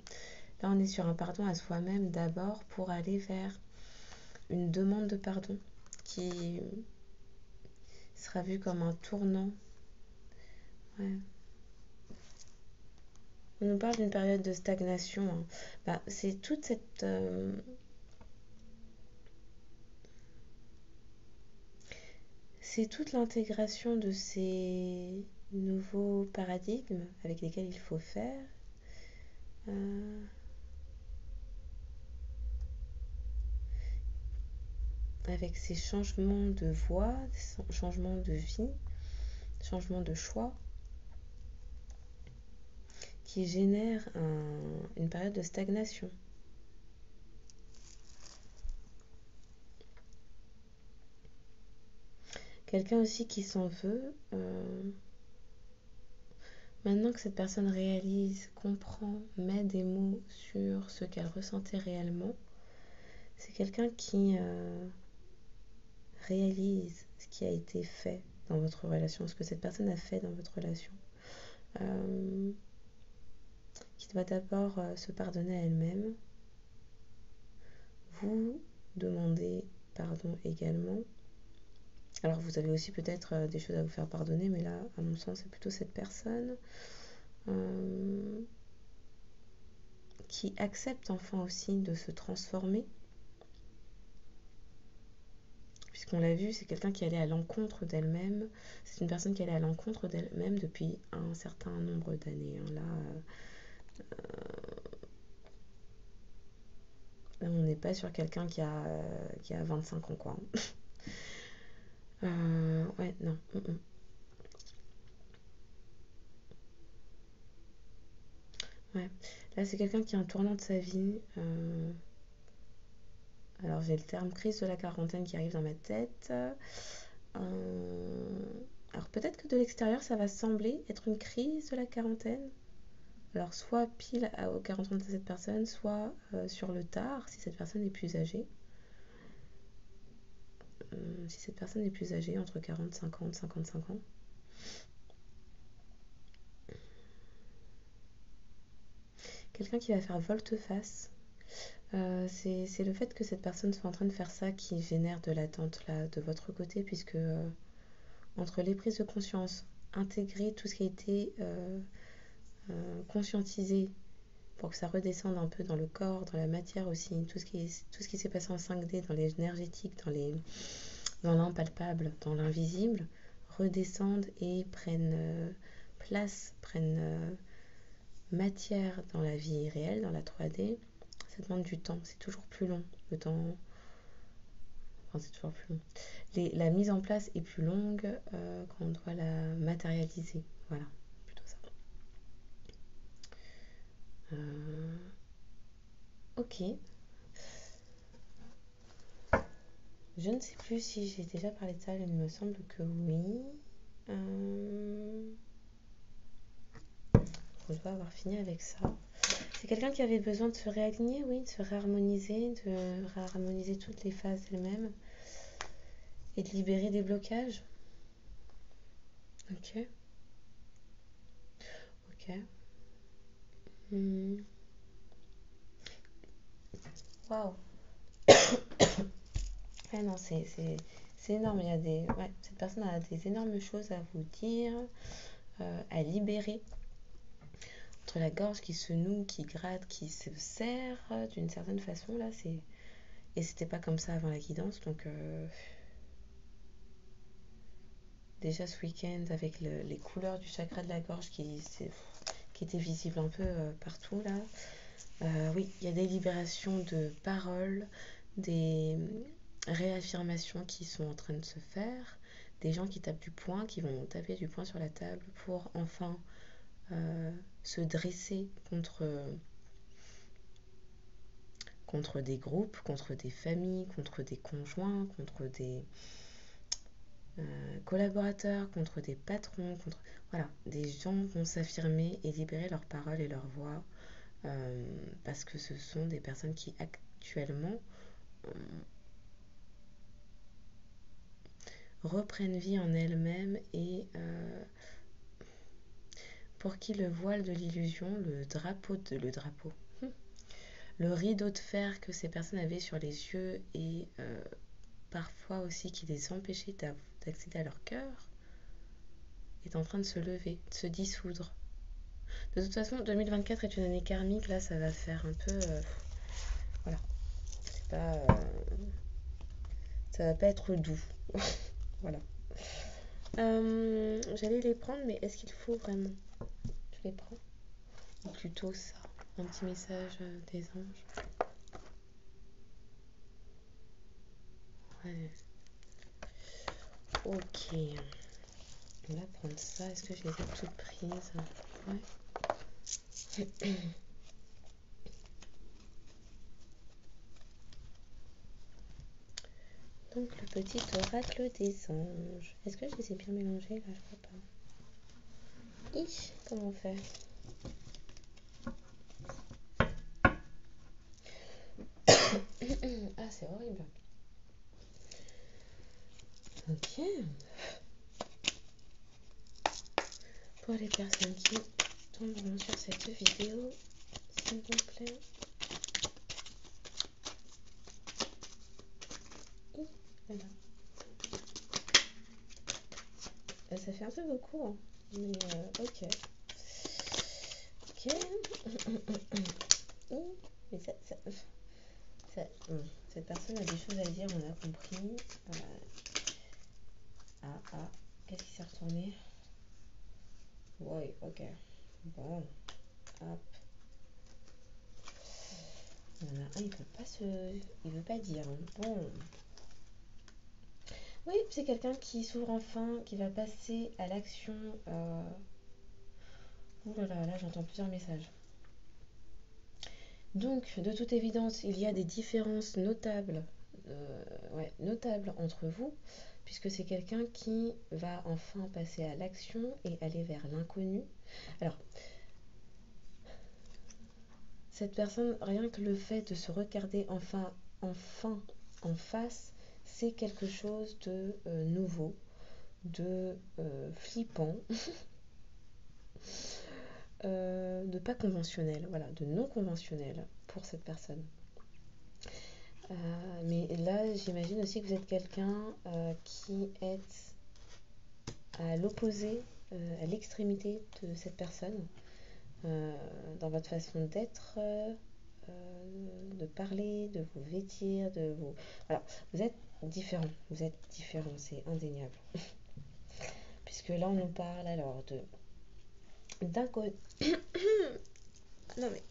[SPEAKER 1] on est sur un pardon à soi-même d'abord pour aller vers une demande de pardon qui sera vue comme un tournant. Ouais. On nous parle d'une période de stagnation, hein. C'est toute cette c'est toute l'intégration de ces nouveaux paradigmes avec lesquels il faut faire. Avec ces changements de voie, changements de vie, changements de choix, qui génèrent une période de stagnation. Quelqu'un aussi qui s'en veut, maintenant que cette personne réalise, comprend, met des mots sur ce qu'elle ressentait réellement, c'est quelqu'un qui réalise ce qui a été fait dans votre relation, ce que cette personne a fait dans votre relation, qui doit d'abord se pardonner à elle-même, vous demander pardon également. Alors vous avez aussi peut-être des choses à vous faire pardonner, mais là, à mon sens, c'est plutôt cette personne qui accepte enfin aussi de se transformer. Puisqu'on l'a vu, c'est quelqu'un qui allait à l'encontre d'elle-même. C'est une personne qui allait à l'encontre d'elle-même depuis un certain nombre d'années. Là, on n'est pas sur quelqu'un qui a 25 ans, quoi. Ouais, non. Ouais. Là, c'est quelqu'un qui a un tournant de sa vie. Alors, j'ai le terme crise de la quarantaine qui arrive dans ma tête. Alors, peut-être que de l'extérieur, ça va sembler être une crise de la quarantaine. Alors, soit pile aux 40 ans de cette personne, soit sur le tard, si cette personne est plus âgée. Si cette personne est plus âgée, entre 40, 50, 55 ans. Quelqu'un qui va faire volte-face. C'est le fait que cette personne soit en train de faire ça qui génère de l'attente là de votre côté, puisque entre les prises de conscience, intégrer tout ce qui a été conscientisé pour que ça redescende un peu dans le corps, dans la matière aussi, tout ce qui s'est passé en 5D, dans l'énergétique, dans l'impalpable, dans l'invisible, redescendent et prennent place, prennent matière dans la vie réelle, dans la 3D. Ça demande du temps, c'est toujours plus long. Le temps, enfin c'est toujours plus long. La mise en place est plus longue quand on doit la matérialiser. Voilà, plutôt ça. Ok. Je ne sais plus si j'ai déjà parlé de ça, il me semble que oui. On doit avoir fini avec ça. C'est quelqu'un qui avait besoin de se réaligner, oui, de se réharmoniser, de réharmoniser toutes les phases elles-mêmes et de libérer des blocages. Ok. Ok. Waouh. Ouais, non, c'est énorme. Il y a cette personne a des énormes choses à vous dire, à libérer. Entre la gorge qui se noue, qui gratte, qui se serre d'une certaine façon, là, c'est... Et c'était pas comme ça avant la guidance, donc... Déjà ce week-end, avec les couleurs du chakra de la gorge qui étaient visibles un peu partout, là. Oui, il y a des libérations de paroles, des réaffirmations qui sont en train de se faire, des gens qui tapent du poing, qui vont taper du poing sur la table pour enfin se dresser contre des groupes, contre des familles, contre des conjoints, contre des collaborateurs, contre des patrons, contre... Voilà, des gens vont s'affirmer et libérer leurs paroles et leurs voix parce que ce sont des personnes qui actuellement reprennent vie en elles-mêmes et pour qui le voile de l'illusion, le rideau de fer que ces personnes avaient sur les yeux et parfois aussi qui les empêchait d'accéder à leur cœur, est en train de se lever, de se dissoudre. De toute façon, 2024 est une année karmique, là ça va faire un peu... voilà, c'est pas... ça va pas être doux. Voilà. J'allais les prendre, mais est-ce qu'il faut vraiment? Je les prends. Ou plutôt ça, un petit message des anges. Ouais. Ok. On va prendre ça. Est-ce que je les ai toutes prises? Ouais. Donc le petit oracle des anges. Est-ce que je les ai bien mélangés là? Je crois pas. Hi, comment on fait? Ah, c'est horrible. Ok. Pour les personnes qui tomberont sur cette vidéo, s'il vous plaît. Voilà. Ça fait un peu beaucoup, hein. Mais ok. Ok. Mais cette personne a des choses à dire, on a compris. Qu'est-ce qui s'est retourné? Ouais, ok. Bon, hop. Il y en a un, il veut pas dire. Bon. Oui, c'est quelqu'un qui s'ouvre enfin, qui va passer à l'action. Ouh là, j'entends plusieurs messages. Donc, de toute évidence, il y a des différences notables, notables entre vous, puisque c'est quelqu'un qui va enfin passer à l'action et aller vers l'inconnu. Alors, cette personne, rien que le fait de se regarder enfin en face, c'est quelque chose de nouveau, de flippant, de pas conventionnel, voilà, de non conventionnel pour cette personne. Mais là, j'imagine aussi que vous êtes quelqu'un qui est à l'opposé, à l'extrémité de cette personne, dans votre façon d'être, de parler, de vous vêtir, de vous... Voilà, vous êtes différent. Vous êtes différent, c'est indéniable. Puisque là, on nous parle alors d'inconnu. Non mais,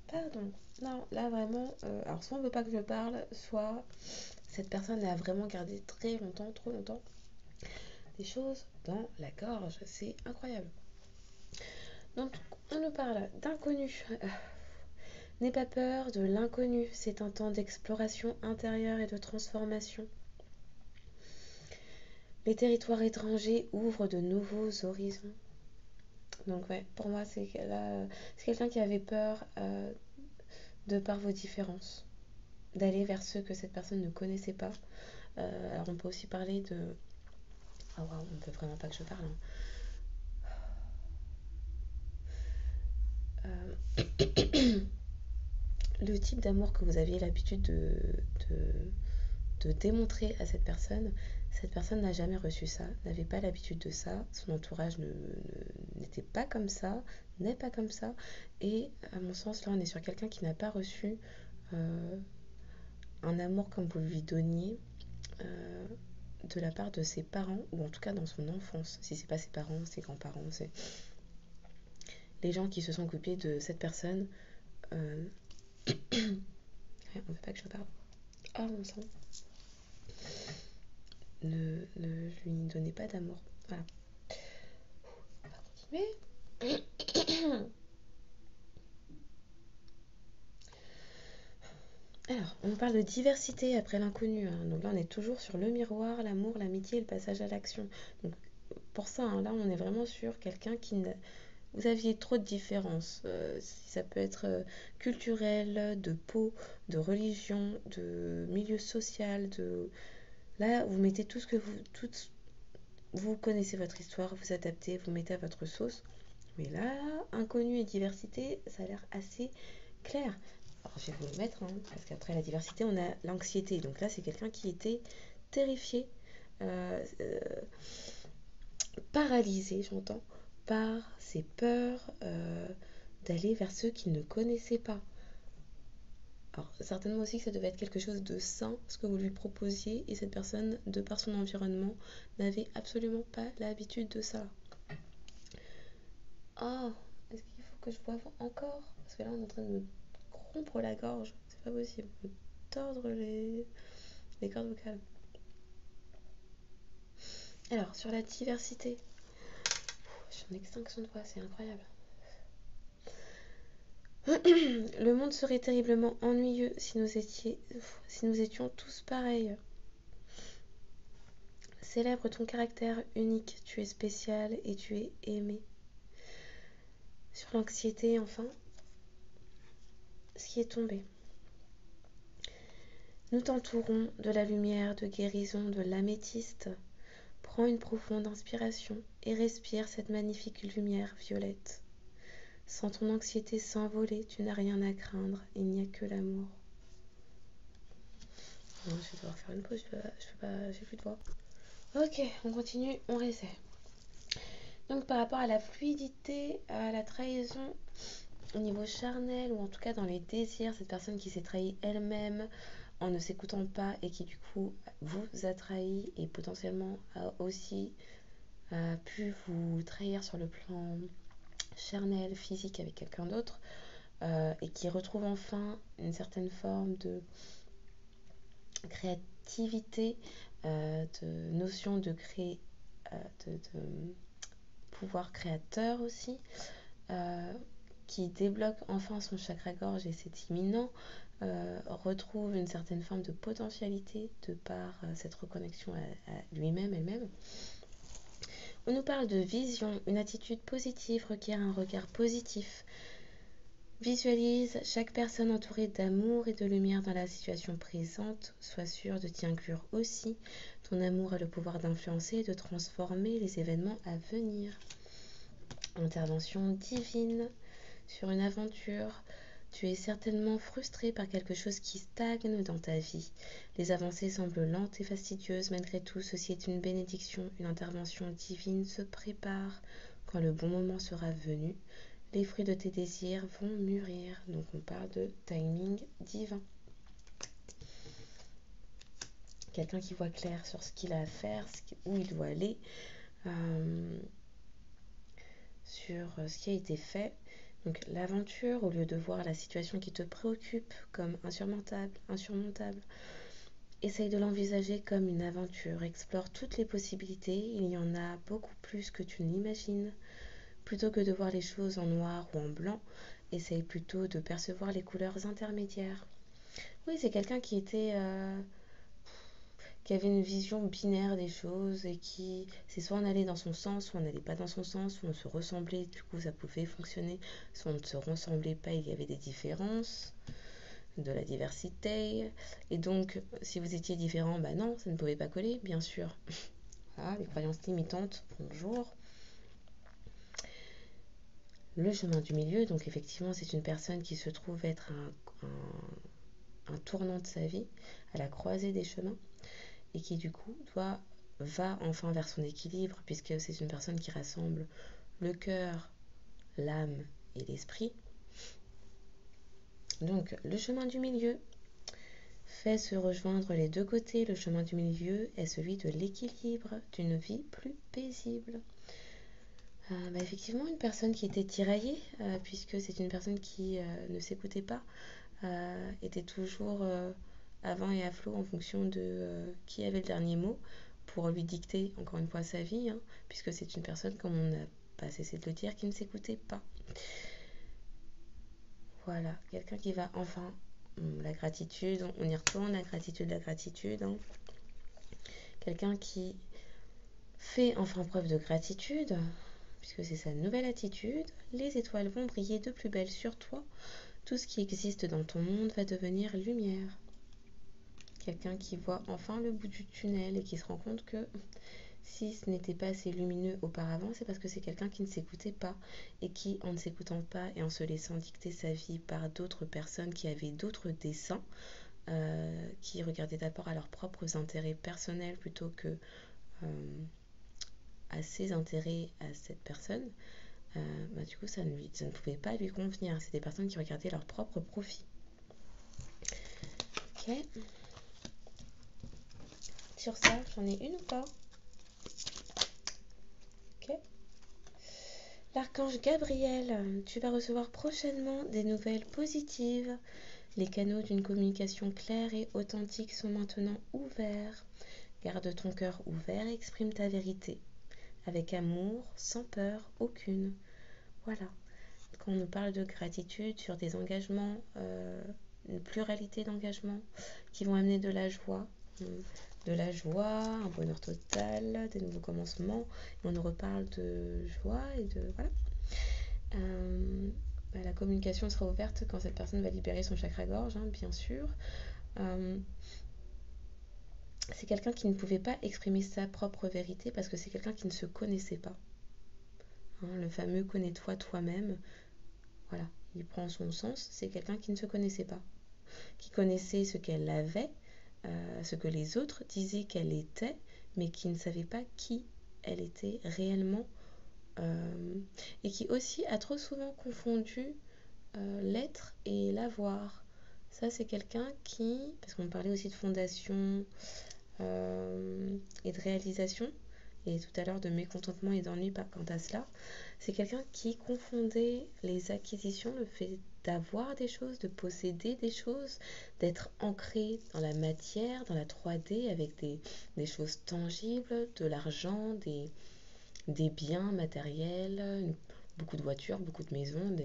[SPEAKER 1] pardon. Non, là vraiment, alors soit on veut pas que je parle, soit cette personne a vraiment gardé très longtemps, trop longtemps, des choses dans la gorge. C'est incroyable. Donc, on nous parle d'inconnu. N'aie pas peur de l'inconnu. C'est un temps d'exploration intérieure et de transformation. Les territoires étrangers ouvrent de nouveaux horizons. Donc ouais, pour moi, c'est quelqu'un qui avait peur, de par vos différences, d'aller vers ceux que cette personne ne connaissait pas. Alors on peut aussi parler de... Ah waouh, on ne peut vraiment pas que je parle. Le type d'amour que vous aviez l'habitude de démontrer à cette personne n'a jamais reçu ça, n'avait pas l'habitude de ça, son entourage n'était pas comme ça, n'est pas comme ça, et à mon sens, là, on est sur quelqu'un qui n'a pas reçu euh, un amour comme vous lui donniez euh, de la part de ses parents, ou en tout cas dans son enfance, si c'est pas ses parents, ses grands-parents, c'est les gens qui se sont occupés de cette personne. euh, on ne veut pas que je parle. Ah, mon sang. Ne lui donnez pas d'amour. Voilà. On va continuer. Alors, on parle de diversité après l'inconnu, hein. Donc là, on est toujours sur le miroir, l'amour, l'amitié et le passage à l'action. Donc pour ça, hein, là, on est vraiment sur quelqu'un qui... Vous aviez trop de différences. Ça peut être culturel, de peau, de religion, de milieu social, de... Là, vous mettez tout ce que vous... Vous connaissez votre histoire, vous adaptez, vous mettez à votre sauce. Mais là, inconnu et diversité, ça a l'air assez clair. Alors, je vais vous le mettre, hein, parce qu'après la diversité, on a l'anxiété. Donc là, c'est quelqu'un qui était terrifié, euh, euh, paralysé, j'entends, par ses peurs d'aller vers ceux qu'il ne connaissait pas. Alors, certainement aussi que ça devait être quelque chose de sain, ce que vous lui proposiez, et cette personne, de par son environnement, n'avait absolument pas l'habitude de ça. Oh, est-ce qu'il faut que je boive encore? Parce que là, on est en train de me rompre la gorge. C'est pas possible. Me tordre les cordes vocales. Alors, sur la diversité. Je suis en extinction de voix, c'est incroyable. Le monde serait terriblement ennuyeux si nous étions tous pareils. Célèbre ton caractère unique. Tu es spécial et tu es aimé. Sur l'anxiété, enfin, ce qui est tombé. Nous t'entourons de la lumière de guérison de l'améthyste. Prends une profonde inspiration et respire cette magnifique lumière violette. Sens ton anxiété s'envoler, tu n'as rien à craindre, il n'y a que l'amour. Non, je vais devoir faire une pause, je peux pas, j'ai plus de voix. Ok, on continue, on réessaie. Donc par rapport à la fluidité, à la trahison, au niveau charnel, ou en tout cas dans les désirs, cette personne qui s'est trahie elle-même en ne s'écoutant pas et qui du coup vous a trahi et potentiellement a aussi pu vous trahir sur le plan charnel, physique avec quelqu'un d'autre, et qui retrouve enfin une certaine forme de créativité, de notion de de pouvoir créateur aussi, qui débloque enfin son chakra-gorge et c'est imminent, retrouve une certaine forme de potentialité de par cette reconnexion à lui-même, elle-même. On nous parle de vision, une attitude positive requiert un regard positif. Visualise chaque personne entourée d'amour et de lumière dans la situation présente. Sois sûr de t'y inclure aussi. Ton amour a le pouvoir d'influencer et de transformer les événements à venir. Intervention divine sur une aventure. Tu es certainement frustré par quelque chose qui stagne dans ta vie. Les avancées semblent lentes et fastidieuses. Malgré tout, ceci est une bénédiction. Une intervention divine se prépare. Quand le bon moment sera venu, les fruits de tes désirs vont mûrir. Donc on parle de timing divin. quelqu'un qui voit clair sur ce qu'il a à faire, où il doit aller, euh, sur ce qui a été fait. Donc l'aventure, au lieu de voir la situation qui te préoccupe comme insurmontable, essaye de l'envisager comme une aventure, explore toutes les possibilités, il y en a beaucoup plus que tu n'imagines. Plutôt que de voir les choses en noir ou en blanc, essaye plutôt de percevoir les couleurs intermédiaires. Oui, c'est quelqu'un qui avait une vision binaire des choses et qui, c'est soit on allait dans son sens, soit on n'allait pas dans son sens, soit on se ressemblait, du coup ça pouvait fonctionner, soit on ne se ressemblait pas, il y avait des différences, de la diversité. Et donc, si vous étiez différent, bah non, ça ne pouvait pas coller, bien sûr. Voilà, les croyances limitantes, bonjour. Le chemin du milieu, donc effectivement, c'est une personne qui se trouve être un tournant de sa vie, à la croisée des chemins, et qui du coup va enfin vers son équilibre, puisque c'est une personne qui rassemble le cœur, l'âme et l'esprit. Donc, le chemin du milieu fait se rejoindre les deux côtés. Le chemin du milieu est celui de l'équilibre, d'une vie plus paisible. Effectivement, une personne qui était tiraillée, puisque c'est une personne qui ne s'écoutait pas, était toujours avant et à flot en fonction de qui avait le dernier mot pour lui dicter encore une fois sa vie, hein, puisque c'est une personne, comme on n'a pas cessé de le dire, qui ne s'écoutait pas. Voilà, quelqu'un qui va enfin, la gratitude, on y retourne, la gratitude, hein. Quelqu'un qui fait enfin preuve de gratitude, puisque c'est sa nouvelle attitude, les étoiles vont briller de plus belle sur toi, tout ce qui existe dans ton monde va devenir lumière. Quelqu'un qui voit enfin le bout du tunnel et qui se rend compte que si ce n'était pas assez lumineux auparavant, c'est parce que c'est quelqu'un qui ne s'écoutait pas et qui, en ne s'écoutant pas et en se laissant dicter sa vie par d'autres personnes qui avaient d'autres desseins, qui regardaient d'abord à leurs propres intérêts personnels plutôt que à ses intérêts à cette personne, du coup ça ne pouvait pas lui convenir. C'est des personnes qui regardaient leur propre profit. Ok. Sur ça, j'en ai une ou pas? Ok. L'archange Gabriel, tu vas recevoir prochainement des nouvelles positives. Les canaux d'une communication claire et authentique sont maintenant ouverts. Garde ton cœur ouvert et exprime ta vérité. Avec amour, sans peur aucune. Voilà. Quand on nous parle de gratitude sur des engagements, une pluralité d'engagements qui vont amener de la joie, un bonheur total, des nouveaux commencements. Et on nous reparle de joie et de... Voilà. La communication sera ouverte quand cette personne va libérer son chakra-gorge, hein, bien sûr. C'est quelqu'un qui ne pouvait pas exprimer sa propre vérité parce que c'est quelqu'un qui ne se connaissait pas. Hein, le fameux « connais-toi toi-même », voilà, il prend son sens. C'est quelqu'un qui ne se connaissait pas, qui connaissait ce qu'elle avait, ce que les autres disaient qu'elle était, mais qui ne savait pas qui elle était réellement, et qui aussi a trop souvent confondu l'être et l'avoir. Ça, c'est quelqu'un qui, parce qu'on parlait aussi de fondation et de réalisation, et tout à l'heure de mécontentement et d'ennui quant à cela, c'est quelqu'un qui confondait les acquisitions, le fait d'avoir des choses, de posséder des choses, d'être ancré dans la matière, dans la 3D, avec des choses tangibles, de l'argent, des biens matériels, beaucoup de voitures, beaucoup de maisons,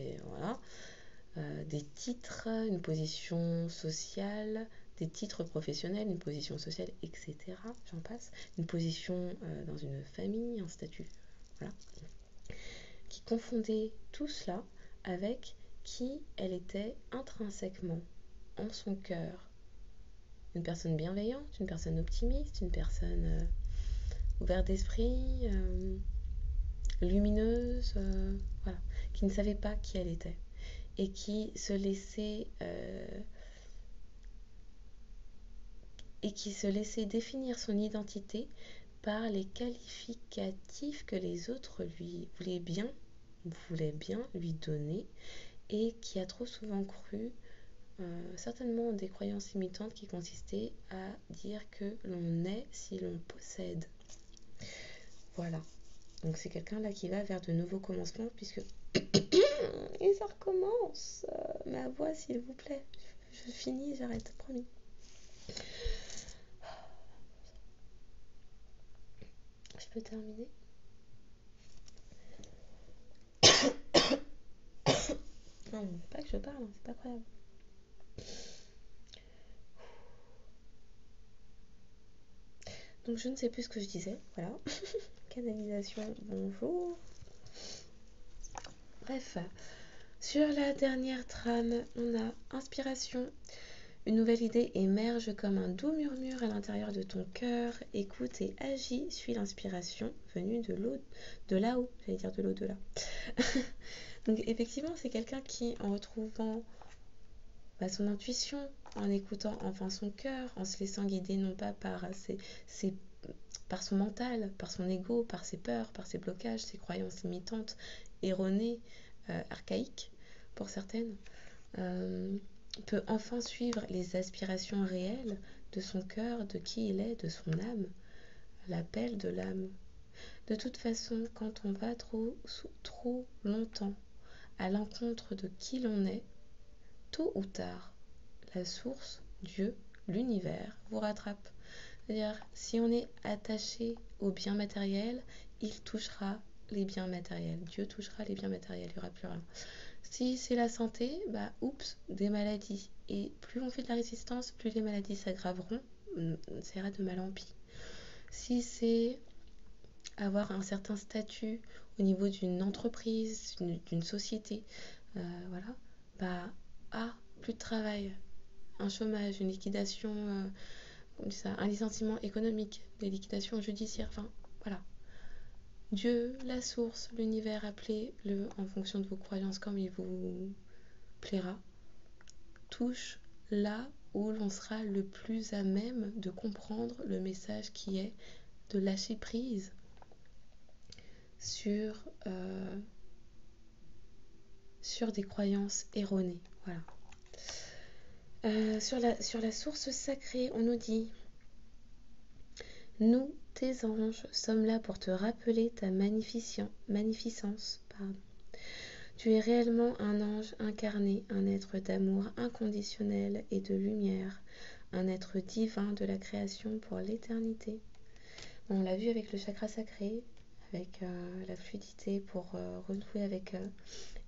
[SPEAKER 1] des titres, une position sociale, des titres professionnels, une position sociale, etc. J'en passe. Une position dans une famille, un statut. Voilà. Qui confondait tout cela avec qui elle était intrinsèquement, en son cœur. Une personne bienveillante, une personne optimiste, une personne ouverte d'esprit, lumineuse, voilà, qui ne savait pas qui elle était et qui se laissait définir son identité par les qualificatifs que les autres voulaient bien lui donner, et qui a trop souvent cru certainement des croyances limitantes qui consistaient à dire que l'on est si l'on possède. Voilà. Donc c'est quelqu'un là qui va vers de nouveaux commencements puisque... Et ça recommence. Ma voix, s'il vous plaît. Je finis, j'arrête, promis. Je peux terminer? Non, pas que je parle, c'est pas croyable. Donc je ne sais plus ce que je disais, voilà. Canalisation, bonjour. Bref, sur la dernière trame, on a inspiration. Une nouvelle idée émerge comme un doux murmure à l'intérieur de ton cœur. Écoute et agis, suis l'inspiration venue de là-haut, j'allais dire de l'au-delà. Donc effectivement, c'est quelqu'un qui, en retrouvant son intuition, en écoutant enfin son cœur, en se laissant guider non pas par par son mental, par son ego, par ses peurs, par ses blocages, ses croyances limitantes, erronées, archaïques pour certaines, peut enfin suivre les aspirations réelles de son cœur, de qui il est, de son âme, l'appel de l'âme. De toute façon, quand on va trop longtemps à l'encontre de qui l'on est, tôt ou tard, la source, Dieu, l'univers, vous rattrape. C'est-à-dire, si on est attaché aux biens matériels, il touchera les biens matériels. Dieu touchera les biens matériels, il n'y aura plus rien. Si c'est la santé, oups, des maladies. Et plus on fait de la résistance, plus les maladies s'aggraveront. Ça ira de mal en pis. Si c'est avoir un certain statut au niveau d'une entreprise, d'une société, voilà, plus de travail, un chômage, une liquidation, un licenciement économique, des liquidations judiciaires, enfin voilà. Dieu, la source, l'univers, appelez-le en fonction de vos croyances comme il vous plaira, touche là où l'on sera le plus à même de comprendre le message qui est de lâcher prise sur des croyances erronées. Voilà. Sur la source sacrée, on nous dit: nous, tes anges, sommes là pour te rappeler ta magnificence. Tu es réellement un ange incarné, un être d'amour inconditionnel et de lumière, un être divin de la création pour l'éternité. On l'a vu avec le chakra sacré, avec la fluidité pour renouer avec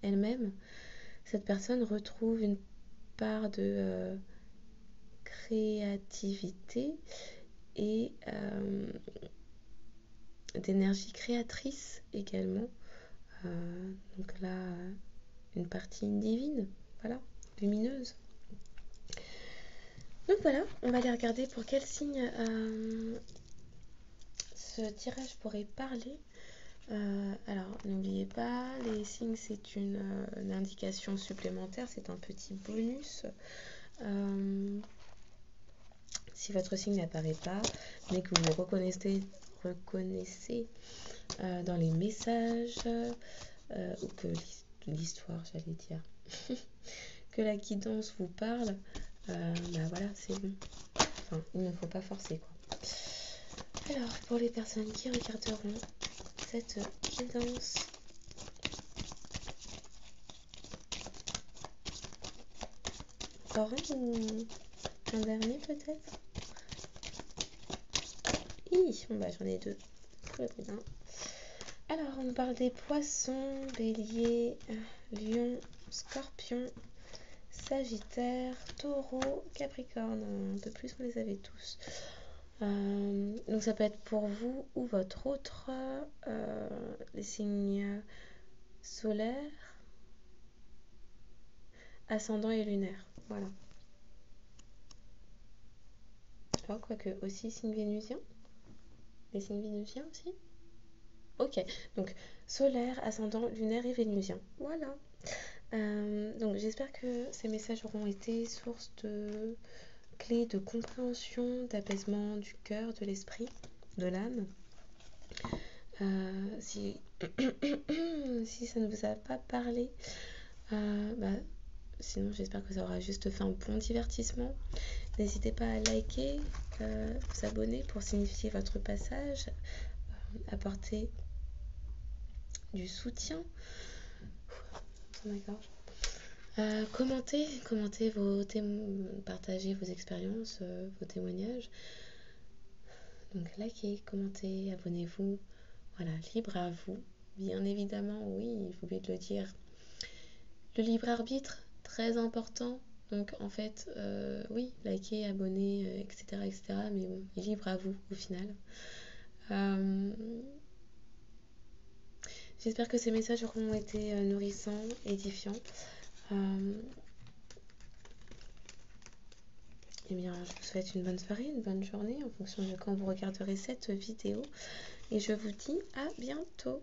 [SPEAKER 1] elle-même. Cette personne retrouve une part de créativité et d'énergie créatrice également. Donc là, une partie divine, voilà, lumineuse. Donc voilà, on va aller regarder pour quel signe ce tirage pourrait parler. Alors, n'oubliez pas, les signes, c'est une indication supplémentaire, c'est un petit bonus. Si votre signe n'apparaît pas, mais que vous le reconnaissez dans les messages, ou que l'histoire, j'allais dire, que la guidance vous parle, voilà, c'est bon. Enfin, il ne faut pas forcer, quoi. Alors, pour les personnes qui regarderont cette guidance, encore un dernier peut-être. J'en ai deux. Très bien. Alors, on parle des poissons, bélier, lion, scorpion, sagittaire, taureau, capricorne. Un peu plus, on les avait tous. Donc, ça peut être pour vous ou votre autre, les signes solaires, ascendant et lunaire. Voilà. Alors, quoique aussi signe vénusien. Les signes vénusiens aussi. Ok, donc solaire, ascendant, lunaire et vénusien. Voilà. Donc j'espère que ces messages auront été source de clés de compréhension, d'apaisement du cœur, de l'esprit, de l'âme. Si ça ne vous a pas parlé, sinon, j'espère que ça aura juste fait un bon divertissement. N'hésitez pas à liker, vous abonner pour signifier votre passage, apporter du soutien. Commentez partagez vos expériences, vos témoignages. Donc likez, commentez, abonnez-vous. Voilà, libre à vous. Bien évidemment, oui, j'ai oublié de le dire. Le libre arbitre, très important. Donc en fait, oui, likez, abonnez, etc., etc. Mais bon, libre à vous au final. J'espère que ces messages auront été nourrissants, édifiants. Eh bien, je vous souhaite une bonne soirée, une bonne journée en fonction de quand vous regarderez cette vidéo. Et je vous dis à bientôt.